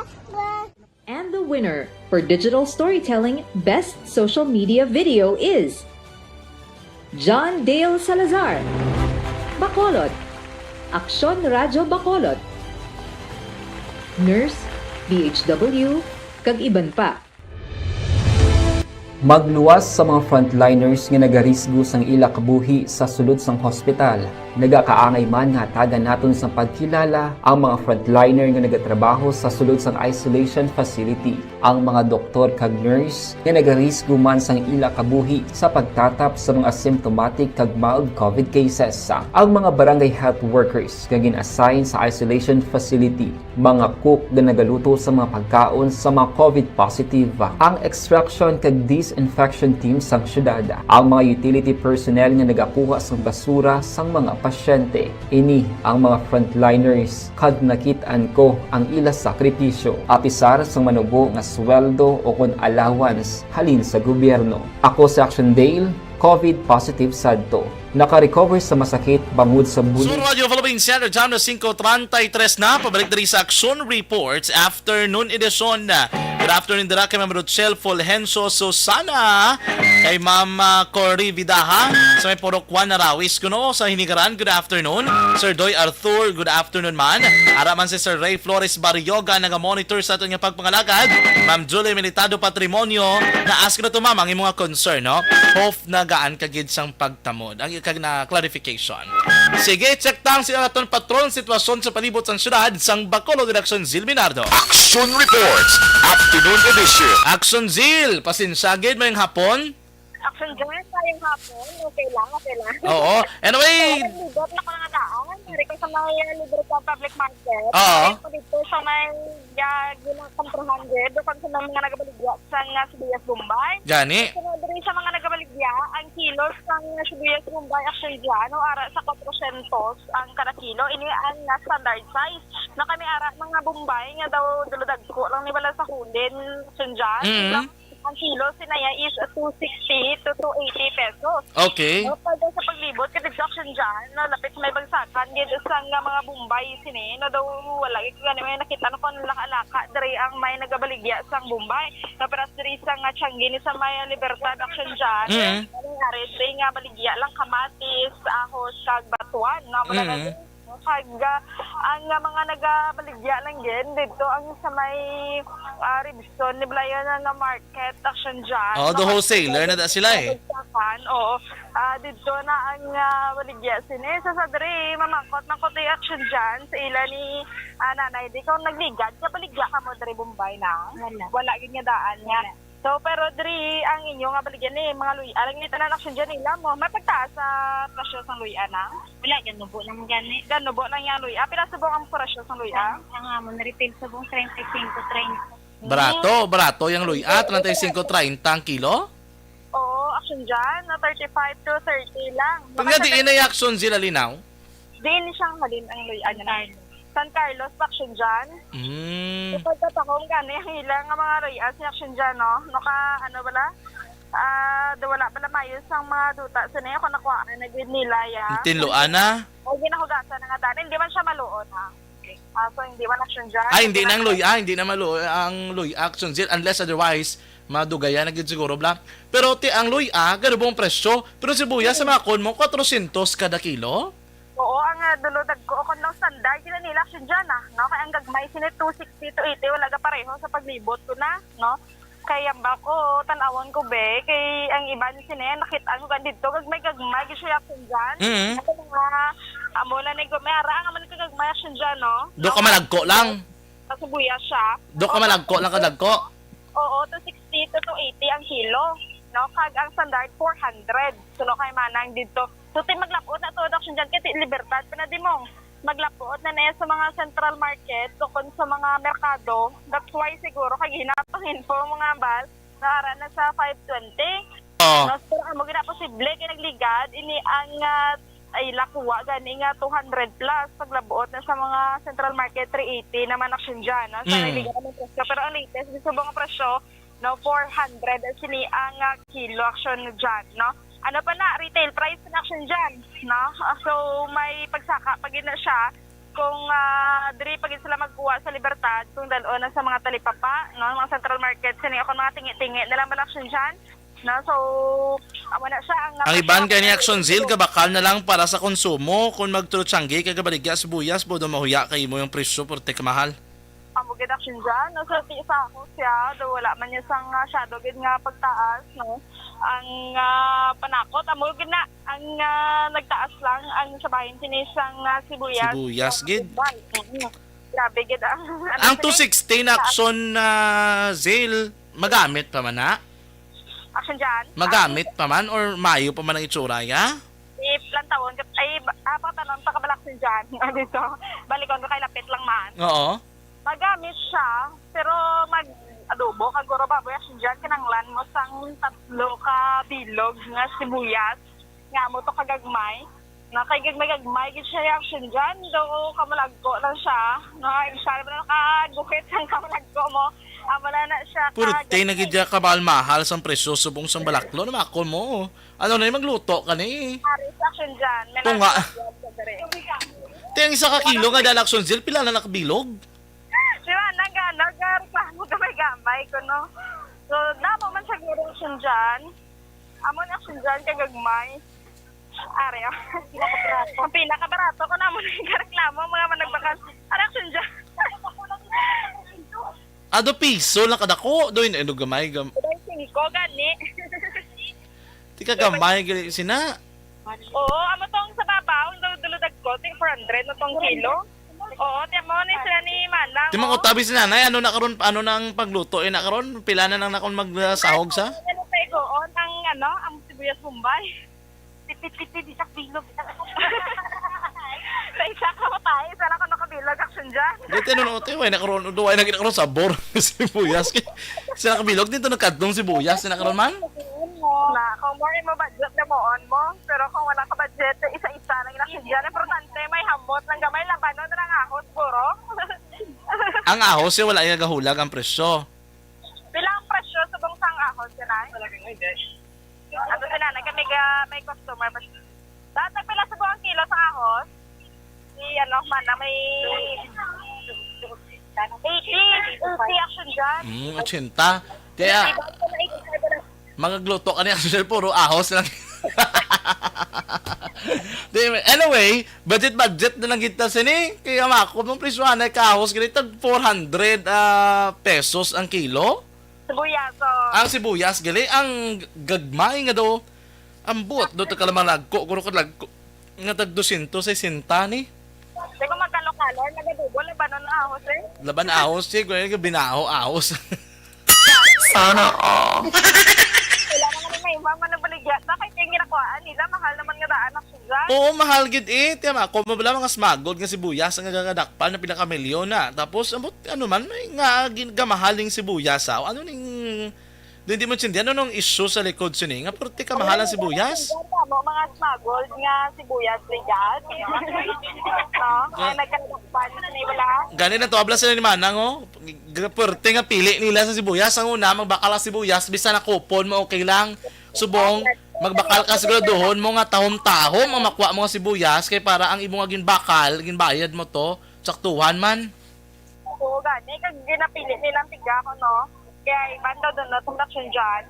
And the winner for Digital Storytelling Best Social Media Video is John Dale Salazar, Bacolod, Aksyon Radio Bacolod, Nurse, DHW, kag iban pa. Magluwas sa mga frontliners nga nagarisgo sang ila kabuhi sa sulod sang hospital. Nagakaangay man nga tagan naton sa pagkilala ang mga frontliner nga nagatrabaho sa sulod sang isolation facility. Ang mga doktor kag nurse nga nagarisgo man sang ila kabuhi sa pagtatap sa mga asymptomatic kag mild COVID cases. Ang mga barangay health workers nga gin-assign sa isolation facility, mga cook nga nagaluto sa mga pagkaon sa mga COVID positive. Ang extraction kag disinfection team sang syudad, ang mga utility personnel nga nagakuha sang basura sang mga pasyente. Ini ang mga frontliners kad nakitaan ko ang ila sakripisyo apisar sang manubo nga sweldo o kun allowance halin sa gobyerno. Ako si Action Dale, COVID positive sadto. Naka-recover sa masakit bangod sa bulig. So, Radio Philippines Standard Time na 5:33 na. Pabalik na rin sa Action Reports. Afternoon edition na. Good afternoon dira kay Ma'am Rochelle Fulgencio Susana. Kay Ma'am Cory Vidaha. Sa may Purok 1 na Rawis kuno sa Hinigaran. Good afternoon. Sir Doy Arthur. Good afternoon man. Ara man si Sir Ray Flores Barrioga naga-monitor sa aton nga pagpangalagad. Ma'am Julie Militado Patrimonio. Na-ask na to ma'am ang imong concern, no? Hope na gaan kagid sang pagtamod. Ang kag na clarification. Sige, check tang si aton patron sitwasyon sa palibot sang syudad sang Bacolod Redaction Zil Minardo. Action Reports, Afternoon Edition. Action Zil, pasinsagid mo yung hapon? Action dyan, tayong hapon. Okay lang. Oo. Anyway. Ligot na ko na daan. Dari ko sa may libre sa public market. Oo. Dito sa may ginang 400. Doon sa mga nagabaligya sa Sibuyas Bombay. Gani. Dari sa mga nagabaligya, ang kilos ng Sibuyas Bombay action dyan, ara sa 400 ang kada kilo. Ini ang standard size. Na kami ara mga Bombay nga daw duludag ko lang nibala sa hulin action dyan. Ang kilo sinaya is 260 to 280 pesos. Okay. No, pag sa paglibot, ka-deduction dyan, no, lapit sa may bagsakan, dito sa mga Bombay sini, no, daw wala, may nakita no kung laka-laka, dari ang may nagabaligya sa Bombay. No, pero dari sa nga Tianggi, sa may Libertad action dyan, nangyari, dari nga baligya lang kamatis, ahos, kag batuan, no, kag ang mga nagabaligya lang din dito ang sa may Ribson ni Blayan nga market action dyan. Oh, the wholesaler na da sila eh. Bulacan, oo. Dito na ang baligya sini. Sa sadri, mamangkot-mangkot yung action dyan sa ila ni nanay. Di ka nagligad, sa baligya ka mo dari Bombay na. Wala gid nga daan niya. So, pero diri ang inyo nga baligyan ni mga luya. Alang nito na action dyan nila mo. May pagtaas sa presyo ng luya na? Wala, ganubo lang gani. Ganubo lang yung luya. Pila subong ang presyo ng luya? Ang amon retail subong 35-30. Barato yung luya, 35-30 ang kilo? Oo, action dyan. 35 to 30 lang. Kung nga di inay action sila linaw? Di ni siyang halin ang luya niya. San Carlos, action dyan. Pagkatakong gani, ang ilang nga mga luya, si action dyan, no? No ka, ano bala? Wala pala mayos ang mga duta. So, niya ako nakuha na nag-win nila, ya. Tinluan na? O, ginahugasan na nga daan. Hindi man siya maluon, ha? So, hindi man action dyan. Hindi na ang luya, hindi na ang luya action sila unless otherwise madugaya na gid siguro bla. Pero ang luya, ganubong presyo. Pero sibuyas sa makon mo 400 kada kilo? Oo, ang duludag ko ako ng standard, sila nila action dyan, no? Kaya ang gagmay, sila 260 to 80, wala ka pareho sa paglibot ko na, no? Kaya ba ko, tanawon ko be, kay ang iba ni sila, nakita ko dito, gagmay, siya action dyan. Ako mga, amula na may ara, ang aman ka gagmay action dyan, no? Do ka malagko lang? Sa subuya siya. Do ka malagko lang kadagko? Oo, 260 to 280 ang kilo. No, kag ang standard 400. Suno kay manang dito. So ti maglapot na to action dyan kay Libertad pa na di mo. Maglapot na na sa mga central market tukon sa mga merkado. That's why siguro kay hinapangin po mga bal nara na sa 520. No, pero amo gina posible kay nagligad ini ang ay lakuha gani nga 200 plus paglabuot na sa mga central market 380 naman action dyan. No? So nagligad ng presyo. Pero ang latest gusto bang presyo no 400 sini ang kilo action dyan, no? Ano pa na retail price na action dyan, no? So may pagsaka pag na siya kung diri pag sila magkuha sa Libertad kung dalo na sa mga talipapa, no? Mga central market sini ako mga tingi-tingi nila man action dyan, no? So amo na siya ang iban kay ni action zil kabakal na lang para sa konsumo kung magtrutsanggi kay kabaligya sibuyas bodo mahuya kay mo yung presyo porte kamahal. Amugid action dyan, no? So, sa ako siya, do wala man niya sang shadow gid nga pagtaas, no? Ang panakot, amugid na, ang nagtaas lang, ang sabahin sinisang sibuyas. Sibuyas, gid? Grabe, gid. Ang 260 na action Zil, magamit pa man na? Action dyan? Magamit pa man or mayo pa man ang itsura, ya? Plantawon, ay, patanong pa kabalaksin dyan. Dito, balikon ko kay lapit lang man. Oo. Magamit siya, pero mag-adobo, kaguro baboy action dyan, kinanglan mo sang 3 ka bilog nga sibuyas, nga mo to kagagmay, na kay gagmay, gid siya action dyan, do kamalagko lang siya, no, isa na nakagukit sang kamalagko mo, amala na siya. Purte na gid ka mahal sang presyo subong sang balaklo na makon mo. Ano na magluto ka ni? Aris action dyan, may nga. Teng isa ka kilo nga dala action zil, pila na nakabilog? Diba, nag-reklamo ka may gamay ko, no? So, namo man siya action dyan. Amo na action dyan, kagagmay. Are, ang pinakabarato ko namo nag-reklamo, mga managbakas. Action dyan. Ado piso lang kadako, doon ano gamay. 5 gani. Tika gamay gali sina. Oo, amo tong sa babaw, duludag ko, 400 na tong kilo. Oo, tiyamo ni sila ni Manang. Di man ko tabi si nanay, ano na karon paano nang pagluto na karon? Pila na nang nakon magsahog sa? Ano tayo ko, ang sibuyas Bombay. Pipit-pipit, di sa bilog. Sa isa ka matay, sana ka nakabilog action dyan. Dito nun ote, way nakaroon, duway na kinakaroon sabor sibuyas. Sila kabilog dito nagkadtong sibuyas, nakaroon man? Na, kung more mo budget na mo on mo, pero kung wala ka budget, isa-isa lang yung action dyan. Importante, may hamot lang gamay, labanon na lang ahot, siguro. Ang ahos, wala yung gahulag ang presyo. Bilang presyo sa bang sang ahos yun ay? Ato sila, may customer. Dahil pila sa buong kilo sa ahos, may 80 action dyan. 80. Kaya, magagluto ka niya kasi puro ahos lang. Anyway, budget na lang kita sini. Kaya mako mong presyohan ay kahos ganito 400 pesos ang kilo. Sibuyas. Ang sibuyas gali ang gagmay nga do Ambot, doon ka lamang lagko, kuro ka lagko. Nga tag 200 sa sinta ni. Di ko magkalo-kalor, nagadugo, labanon na ahos eh. Laban ahos, siya, binaho ahos. Sana all. Kailangan naman may mama na baligya. Bakit yung ginakuhaan nila? Mahal naman nga daan ang sugat. Oo, mahal gid eh. Tiyama, kung mabala mga smagod nga sibuyas ang gagadakpan na pinakamilyon na. Tapos, ano man, may nga gamahaling sibuyas. Ano ning... Hindi mo sindihan, ano nung issue sa likod sini? Nga, purti ka mahalang sibuyas? Mga smuggled nga sibuyas ligat. No? Kaya nagkadakpan na wala. Ganun na to, abla sila ni Manang, oh. Purti nga pili nila sa sibuyas. Ang una, magbakal ang sibuyas, bisa na kupon mo, okay lang. Subong, magbakal ka siguro doon mo nga tahom-tahom ang makuha mo nga sibuyas, kaya para ang ibong ginbakal, ginbayad mo to, saktuhan man. Oo, gani. Kag ginapili nilang tiga ko, no? Kaya iban daw doon na transaction dyan.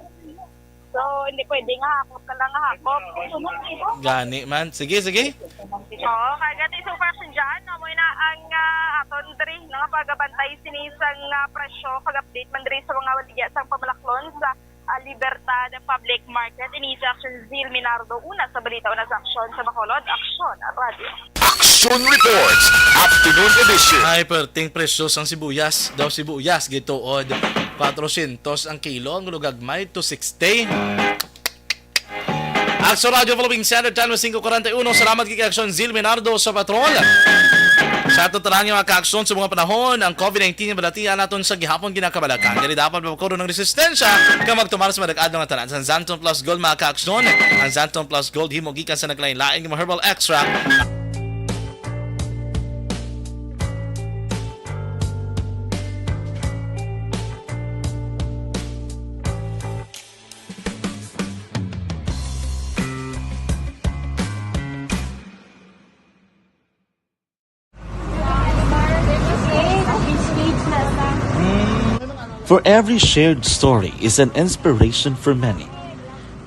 So, hindi pwede nga hakot ka lang nga hakot. Gani man. Sige. Oo, kaya gati super dyan. Amoy na ang aton diri nga pagabantay sinisang presyo pag-update man diri sa mga waligya sa pamalaklon sa Libertad Public Market. Inisa Action Zil Minardo. Una sa balita, una sa aksyon sa Bacolod. Aksyon at Radio. Action Reports, Afternoon Edition. Ay, perting presyo sang sibuyas. Daw sibuyas, gituod. 400 ang kilo, ang lugagmay, 260. Action Radio Philippine Standard Time 5:41. Salamat kay Action Zil Minardo sa patrol. Sa ato talang yung mga ka-aksyon sa mga panahon, ang COVID-19 yung balatian natin sa gihapon ginakabalakan. Kaya dapat mapakuro ng resistensya ka magtumara sa madagad ng tanan. Sa Zanton Plus Gold mga ka-aksyon, ang Zanton Plus Gold himogikan sa naglain-lain ng herbal extract. For every shared story is an inspiration for many.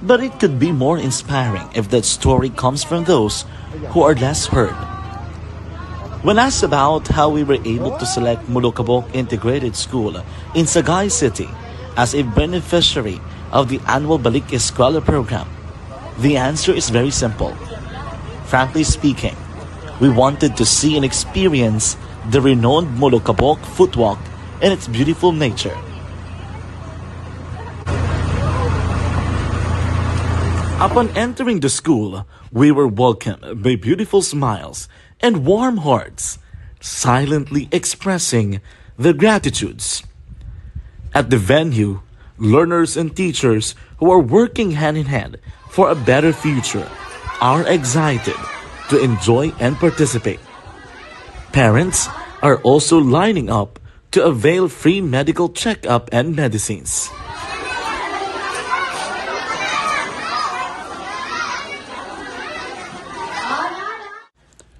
But it could be more inspiring if that story comes from those who are less heard. When asked about how we were able to select Mulukabok Integrated School in Sagay City as a beneficiary of the annual Balik Eskwela program, the answer is very simple. Frankly speaking, we wanted to see and experience the renowned Mulukabok footwalk and its beautiful nature. Upon entering the school, we were welcomed by beautiful smiles and warm hearts, silently expressing their gratitudes. At the venue, learners and teachers who are working hand in hand for a better future are excited to enjoy and participate. Parents are also lining up to avail free medical checkup and medicines.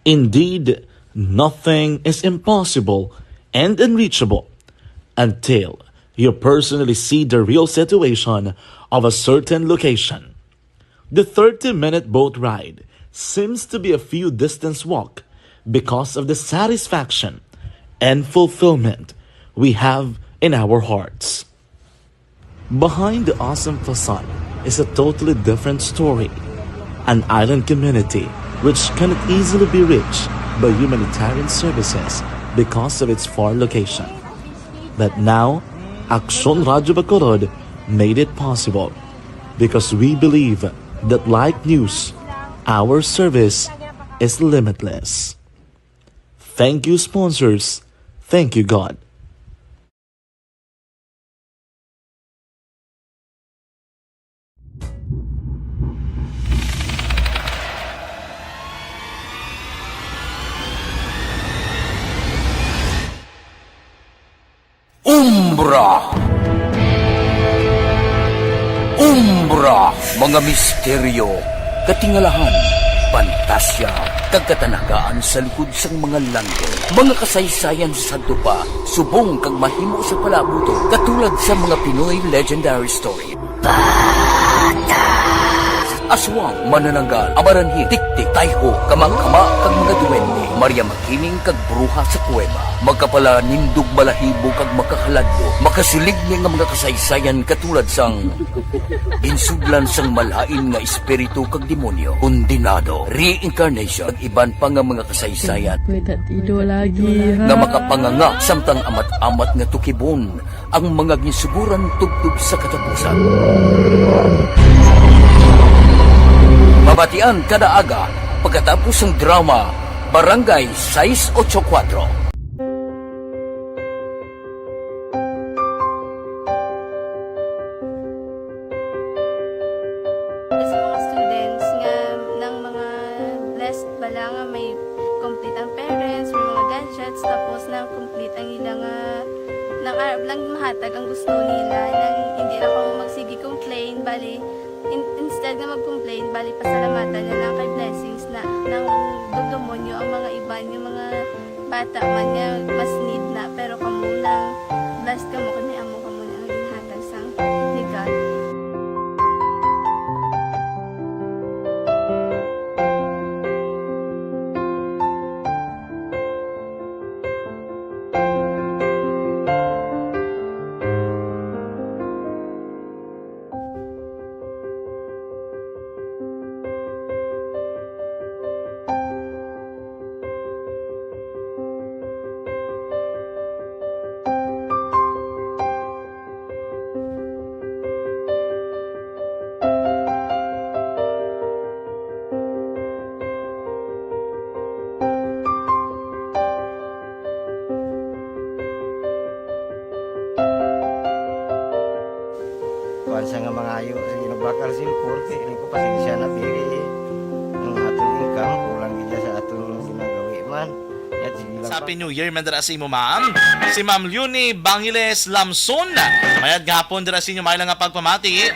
Indeed, nothing is impossible and unreachable until you personally see the real situation of a certain location. The 30-minute boat ride seems to be a few distance walk because of the satisfaction and fulfillment we have in our hearts. Behind the awesome facade is a totally different story. An island community which cannot easily be reached by humanitarian services because of its far location. But now, Action Radio Bacolod made it possible because we believe that like news, our service is limitless. Thank you, sponsors. Thank you, God. Umbra, mga misteryo, katingalahan, pantasya, kagkatanagaan sa likod sang mga langit, mga kasaysayan sa dupa, subong kag mahimo sa palabuto, katulad sa mga Pinoy legendary story. aswang, manananggal, amaranhit, tiktik, tayho, kamang-kama, kag mga duwende, Maria Makining kag bruha sa kuweba. Magkapala nindog balahibo kag makahaladlo, makasilig niya nga mga kasaysayan katulad sang ginsudlan sang malain nga espiritu kag demonyo, kondinado, reincarnation, kag iban pa nga mga kasaysayan nga makapanganga samtang amat-amat nga tukibon ang mga ginsuguran tugtog sa katapusan. Mabatian kada aga pagkatapos ng drama Barangay 684. Sa mga students nga ng mga blessed bala nga may complete ang parents, may mga gadgets, tapos na complete ang ilang nang arab lang mahatag ang gusto nila nang hindi na ako magsigi complain bali instead na mag-complain bali pasalamatan na lang kay blessings na nang dudumonyo ang mga iban yung mga bata man nga mas need na pero kamo lang blessed kamo kani amo kamo na naging hatag sang ni God. Sa nga mga ayo, bakal simpur, ini ko pasensya na biri ang atong income, kulang gina sa atong ginagawi man. Happy New Year man dira sa imo ma'am. Si Ma'am Luni Bangiles Lamson. Mayad gapon dira sa inyo may lang nga pagpamati.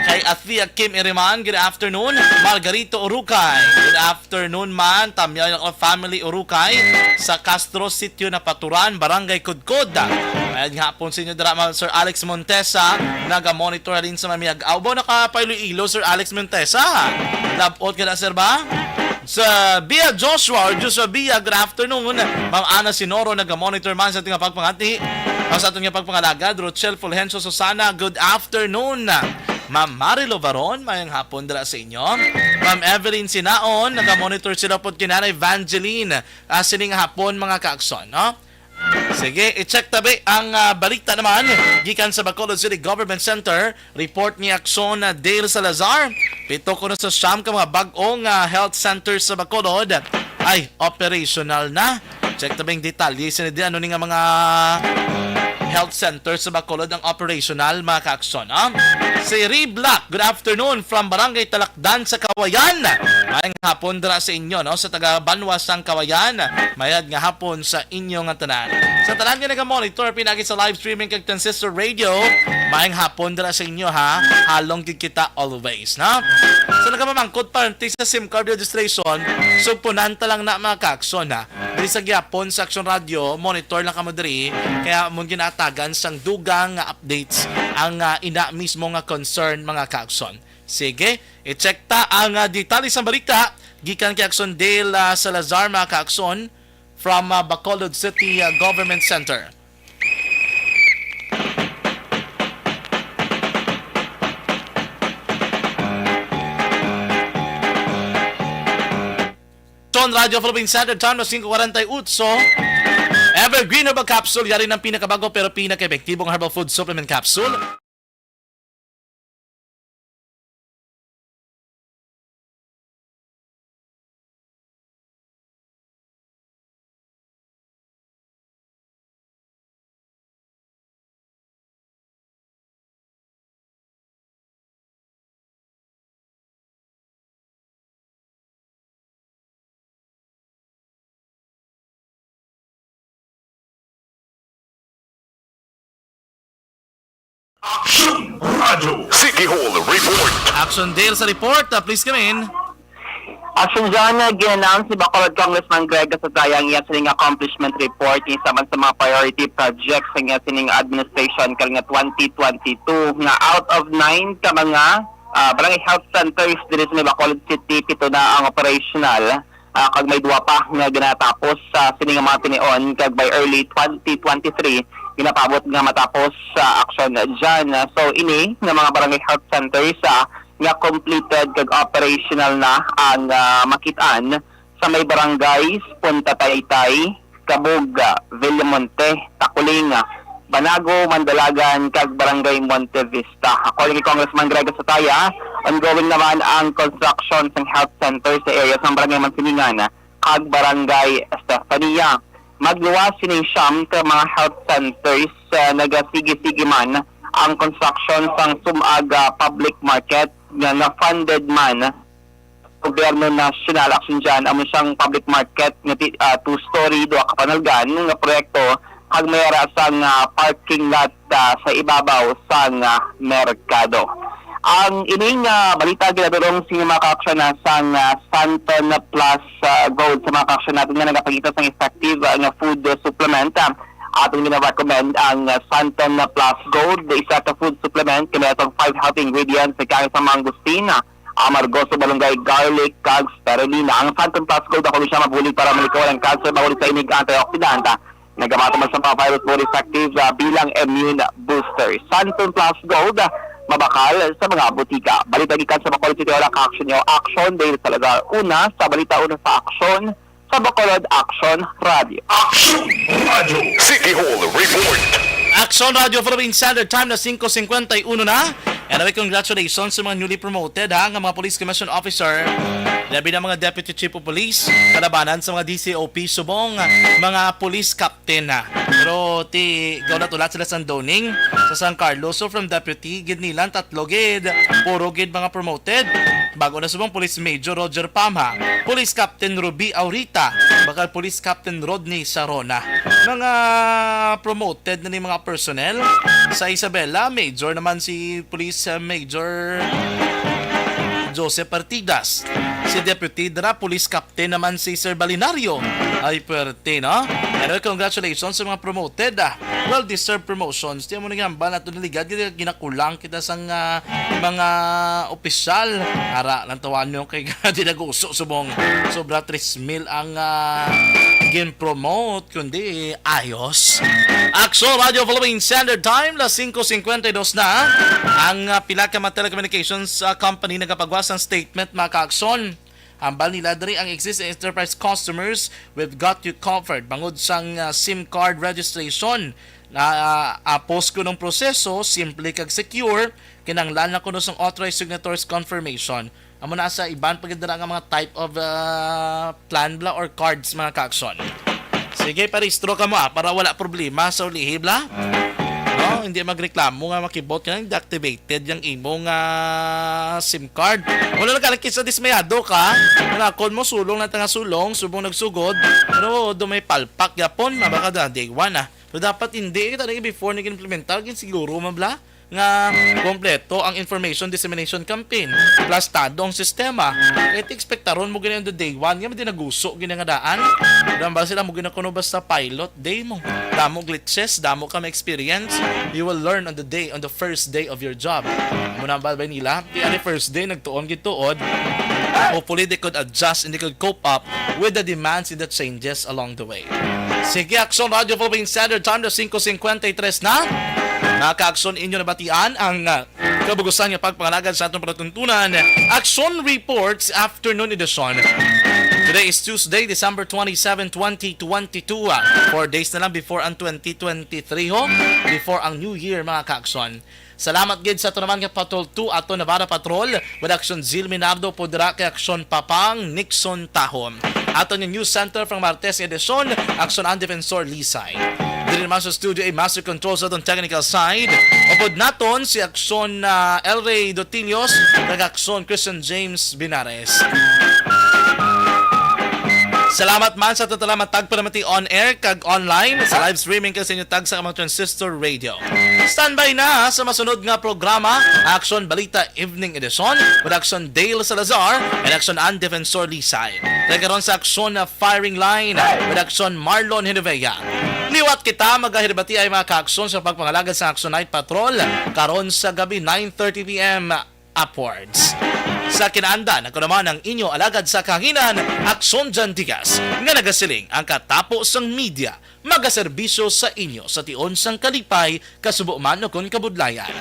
Kay Athea Kim Iriman, good afternoon. Margarito Urukay, good afternoon man. Tamya ng family Urukay sa Castro Sitio na Paturan, Barangay Kudkod. Mayad gapon sa inyo dira Sir Alex Montesa, naga-monitor rin sa mamiyag. Aubo nakapaylo-ilo Sir Alex Montesa. Labot ka na sir ba? Sa Bia Joshua or Joshua Bia, good afternoon. Ma'am Ana Sinoro, naga-monitor man sa ating pagpangati. Sa ating pagpangalagad, Rochelle Fulgencio Susana, good afternoon. Ma'am Marilo Varon, mayang hapon dala sa inyo. Ma'am Evelyn Sinaon, naga-monitor sila po kinana Evangeline. Sining hapon mga kaakson, no? Sige, i-check tabi ang balita naman gikan sa Bacolod City Government Center. Report ni Akson Dale Salazar. Pito ko na sa siyam ka mga bagong health centers sa Bacolod ay operational na. Check tabi ang detalye. Sinidi ano nga mga health center sa Bacolod ang operational mga kaakson. Si Ray Black, good afternoon from Barangay Talakdan sa Kawayan. Mayang hapon dira sa inyo, no? Sa taga Banwas ng Kawayan. Mayad nga hapon sa inyo nga tanan. Sa tanan nga naga-monitor, pinagi sa live streaming kag Transistor Radio. Mayang hapon dira sa inyo ha. Halong gid kita always, no? Sa nagamamangkot pa sa SIM card registration, sugpunanta lang na mga kaakson ha. Diri sa gyapon sa Action Radio, monitor lang kamo diri kaya mong ginatagan sang dugang nga updates ang ina mismo nga concern mga kaakson. Sige, i-check ta ang detalye sa balita gikan kay Akson Dale Salazar mga kaakson from Bacolod City Government Center. Radio Philippine Standard Time na 5:48. Evergreen Herbal Capsule, yari ng pinakabago pero pinaka-epektibong herbal food supplement capsule. Action Radio City Hall Report. Action Dale sa report. Please come in. Action dyan, ginannounce si Bacolod Congressman Greg Casataya ang iya sining accomplishment report isa man sa mga priority projects sa iya sining administration kalinga 2022 nga out of 9 ka mga barangay health centers diri sa may Bacolod City, pito na ang operational. Kag may duwa pa nga ginatapos sa sining mga tinion kag by early 2023 ginapabot nga matapos sa aksyon dyan. So ini nga mga barangay health centers nga completed kag operational na ang makitaan sa may barangays Punta Taytay, Cabug, Villamonte, Takuling, Banago, Mandalagan, kag Barangay Monte Vista. According kay Congressman Greg Sataya, ongoing naman ang construction ng health center sa area ng Barangay Mansiningan kag Barangay Estefania. Magluwas sining siyam ka mga health centers nagasigi-sige man ang construction sang Sumaga Public Market nga funded man Gobyerno National Action dyan amo siyang public market nga 2-story duha ka panalgan nga proyekto kag mayara sang parking lot sa ibabaw sang merkado. Ang ining balita ginadurong sa mga ka-aksyon sang Santon Plus Gold sa mga ka-aksyon natin nga nagapakita sang effective nga food supplement. Atong gina-recommend ang Santon Plus Gold, isa ka food supplement kaya itong 5 healthy ingredients sa kaya sa mangustina, amargoso, balunggay, garlic, kag spirulina. Ang Santon Plus Gold ako siya mabulig para malikaw ang cancer, bawal sa inig antioxidant. Nagamato man sa mga virus more effective bilang immune booster. Santon Plus Gold, mabakal sa mga butika. Balita gikan sa Bacolod City wala ka-action nyo. Action dahil sa lugar. Una, sa balita una sa action sa Bacolod Action Radio. Action Radio City Hall Report. Action Radio Philippine Standard Time na 5:51 na. And congratulations sa mga newly promoted nga mga Police Commission Officer. Labi ng mga Deputy Chief of Police, kalabanan sa mga DCOP subong, mga Police Captain na. Pero gaw na tulat sila sa Doning, sa San Carlos. So from Deputy, gid nilang 3 gid, puro gid mga promoted. Bago na subong Police Major Roger Pamha, Police Captain Ruby Aurita, bakal Police Captain Rodney Sarona. Mga promoted na ni mga personnel. Sa Isabela, Major naman si Police Major Joseph Partidas. Si Deputy Dra, Police Captain naman si Sir Balinario. Ay pwerte, no? Pero congratulations sa mga promoted. Well-deserved promotions. Tiyan mo na nga ba na ito naligad? Ginakulang kita sa mga opisyal. Ara, lantawan nyo kay dinaguso subong. Sobra 3,000 ang gin-promote. Kundi ayos. Action Radio Philippine Standard Time, las 5:52 na. Ang Pilacama Telecommunications Company nagapagwas ng statement mga ka-aksyon. Hambal nila diri ang existing enterprise customers we've got you covered bangod sang SIM card registration na post ko ng proseso simple kag secure kinanglan na kuno sang authorized signatories confirmation amo na sa iban pagdara nga mga type of plan bla or cards mga ka-aksyon. Sige, parehistro ka mo para wala problema sa ulihib la. No, hindi magreklamo nga makibot ka nang deactivated yung imong SIM card. Wala na kalaki sa dismayado ka. Nakon mo sulong na tanga sulong, subong nagsugod. Pero dumay palpak yapon, mabaka da day 1 Pero dapat hindi kita before nag-implementar siguro mabla nga kompleto ang information dissemination campaign plus tadong sistema kahit expectaron mo ganyan the day 1 nga madinaguso ginangadaan dambal sila mo ginakuno basta pilot day mo damo glitches damo ka experience you will learn on the first day of your job muna ba nila the first day nagtuon gituod hopefully they could adjust and they could cope up with the demands and the changes along the way. Sige, Action Radio Philippine Standard Time na 5:53 na. Naka-aksyon inyo nabatian ang kabugusan ng pagpangalagan sa atong panatuntunan. Action Reports Afternoon Edition. Today is Tuesday, December 27, 2022. 4 days na lang before ang 2023 before ang New Year mga ka-aksyon. Salamat gid sa ito naman kay Patrol 2 ato Navarra Patrol with Action Zil Minardo podra kay Action Papang Nixon Tahom. Ato yung News Center from Martes Edison, Action ang Defensor Lisay. Dili naman sa studio ay Master Control sa itong technical side. Upod naton si Action El Rey Dotilios kag Action Christian James Binares. Salamat man sa tatalamat tag paramati on air kag online sa live streaming kasi inyo tag sa amang transistor radio. Standby na sa masunod nga programa Action Balita Evening Edition with Action Dale Salazar and Action Ann Defensor Lisay. Nagkaroon sa Action Firing Line with Action Marlon Hinivea. Liwat kita magahirbati ay mga ka-aksyon sa pagpangalaga sa Action Night Patrol karon sa gabi 9:30 PM upwards. Sa kinaanda, ako naman ang inyo alagad sa kahanginan, Akson Jan Diaz, nga nagasiling ang katapo sang media, magaserbisyo sa inyo sa tion sang kalipay, kasubo man o kun kabudlayan.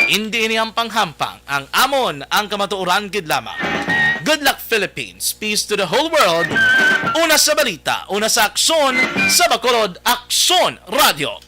Hindi ini ang panghampang, ang amon ang kamatuoran gid lamang. Good luck Philippines, peace to the whole world. Una sa balita, una sa Akson, sa Bacolod, Akson Radio.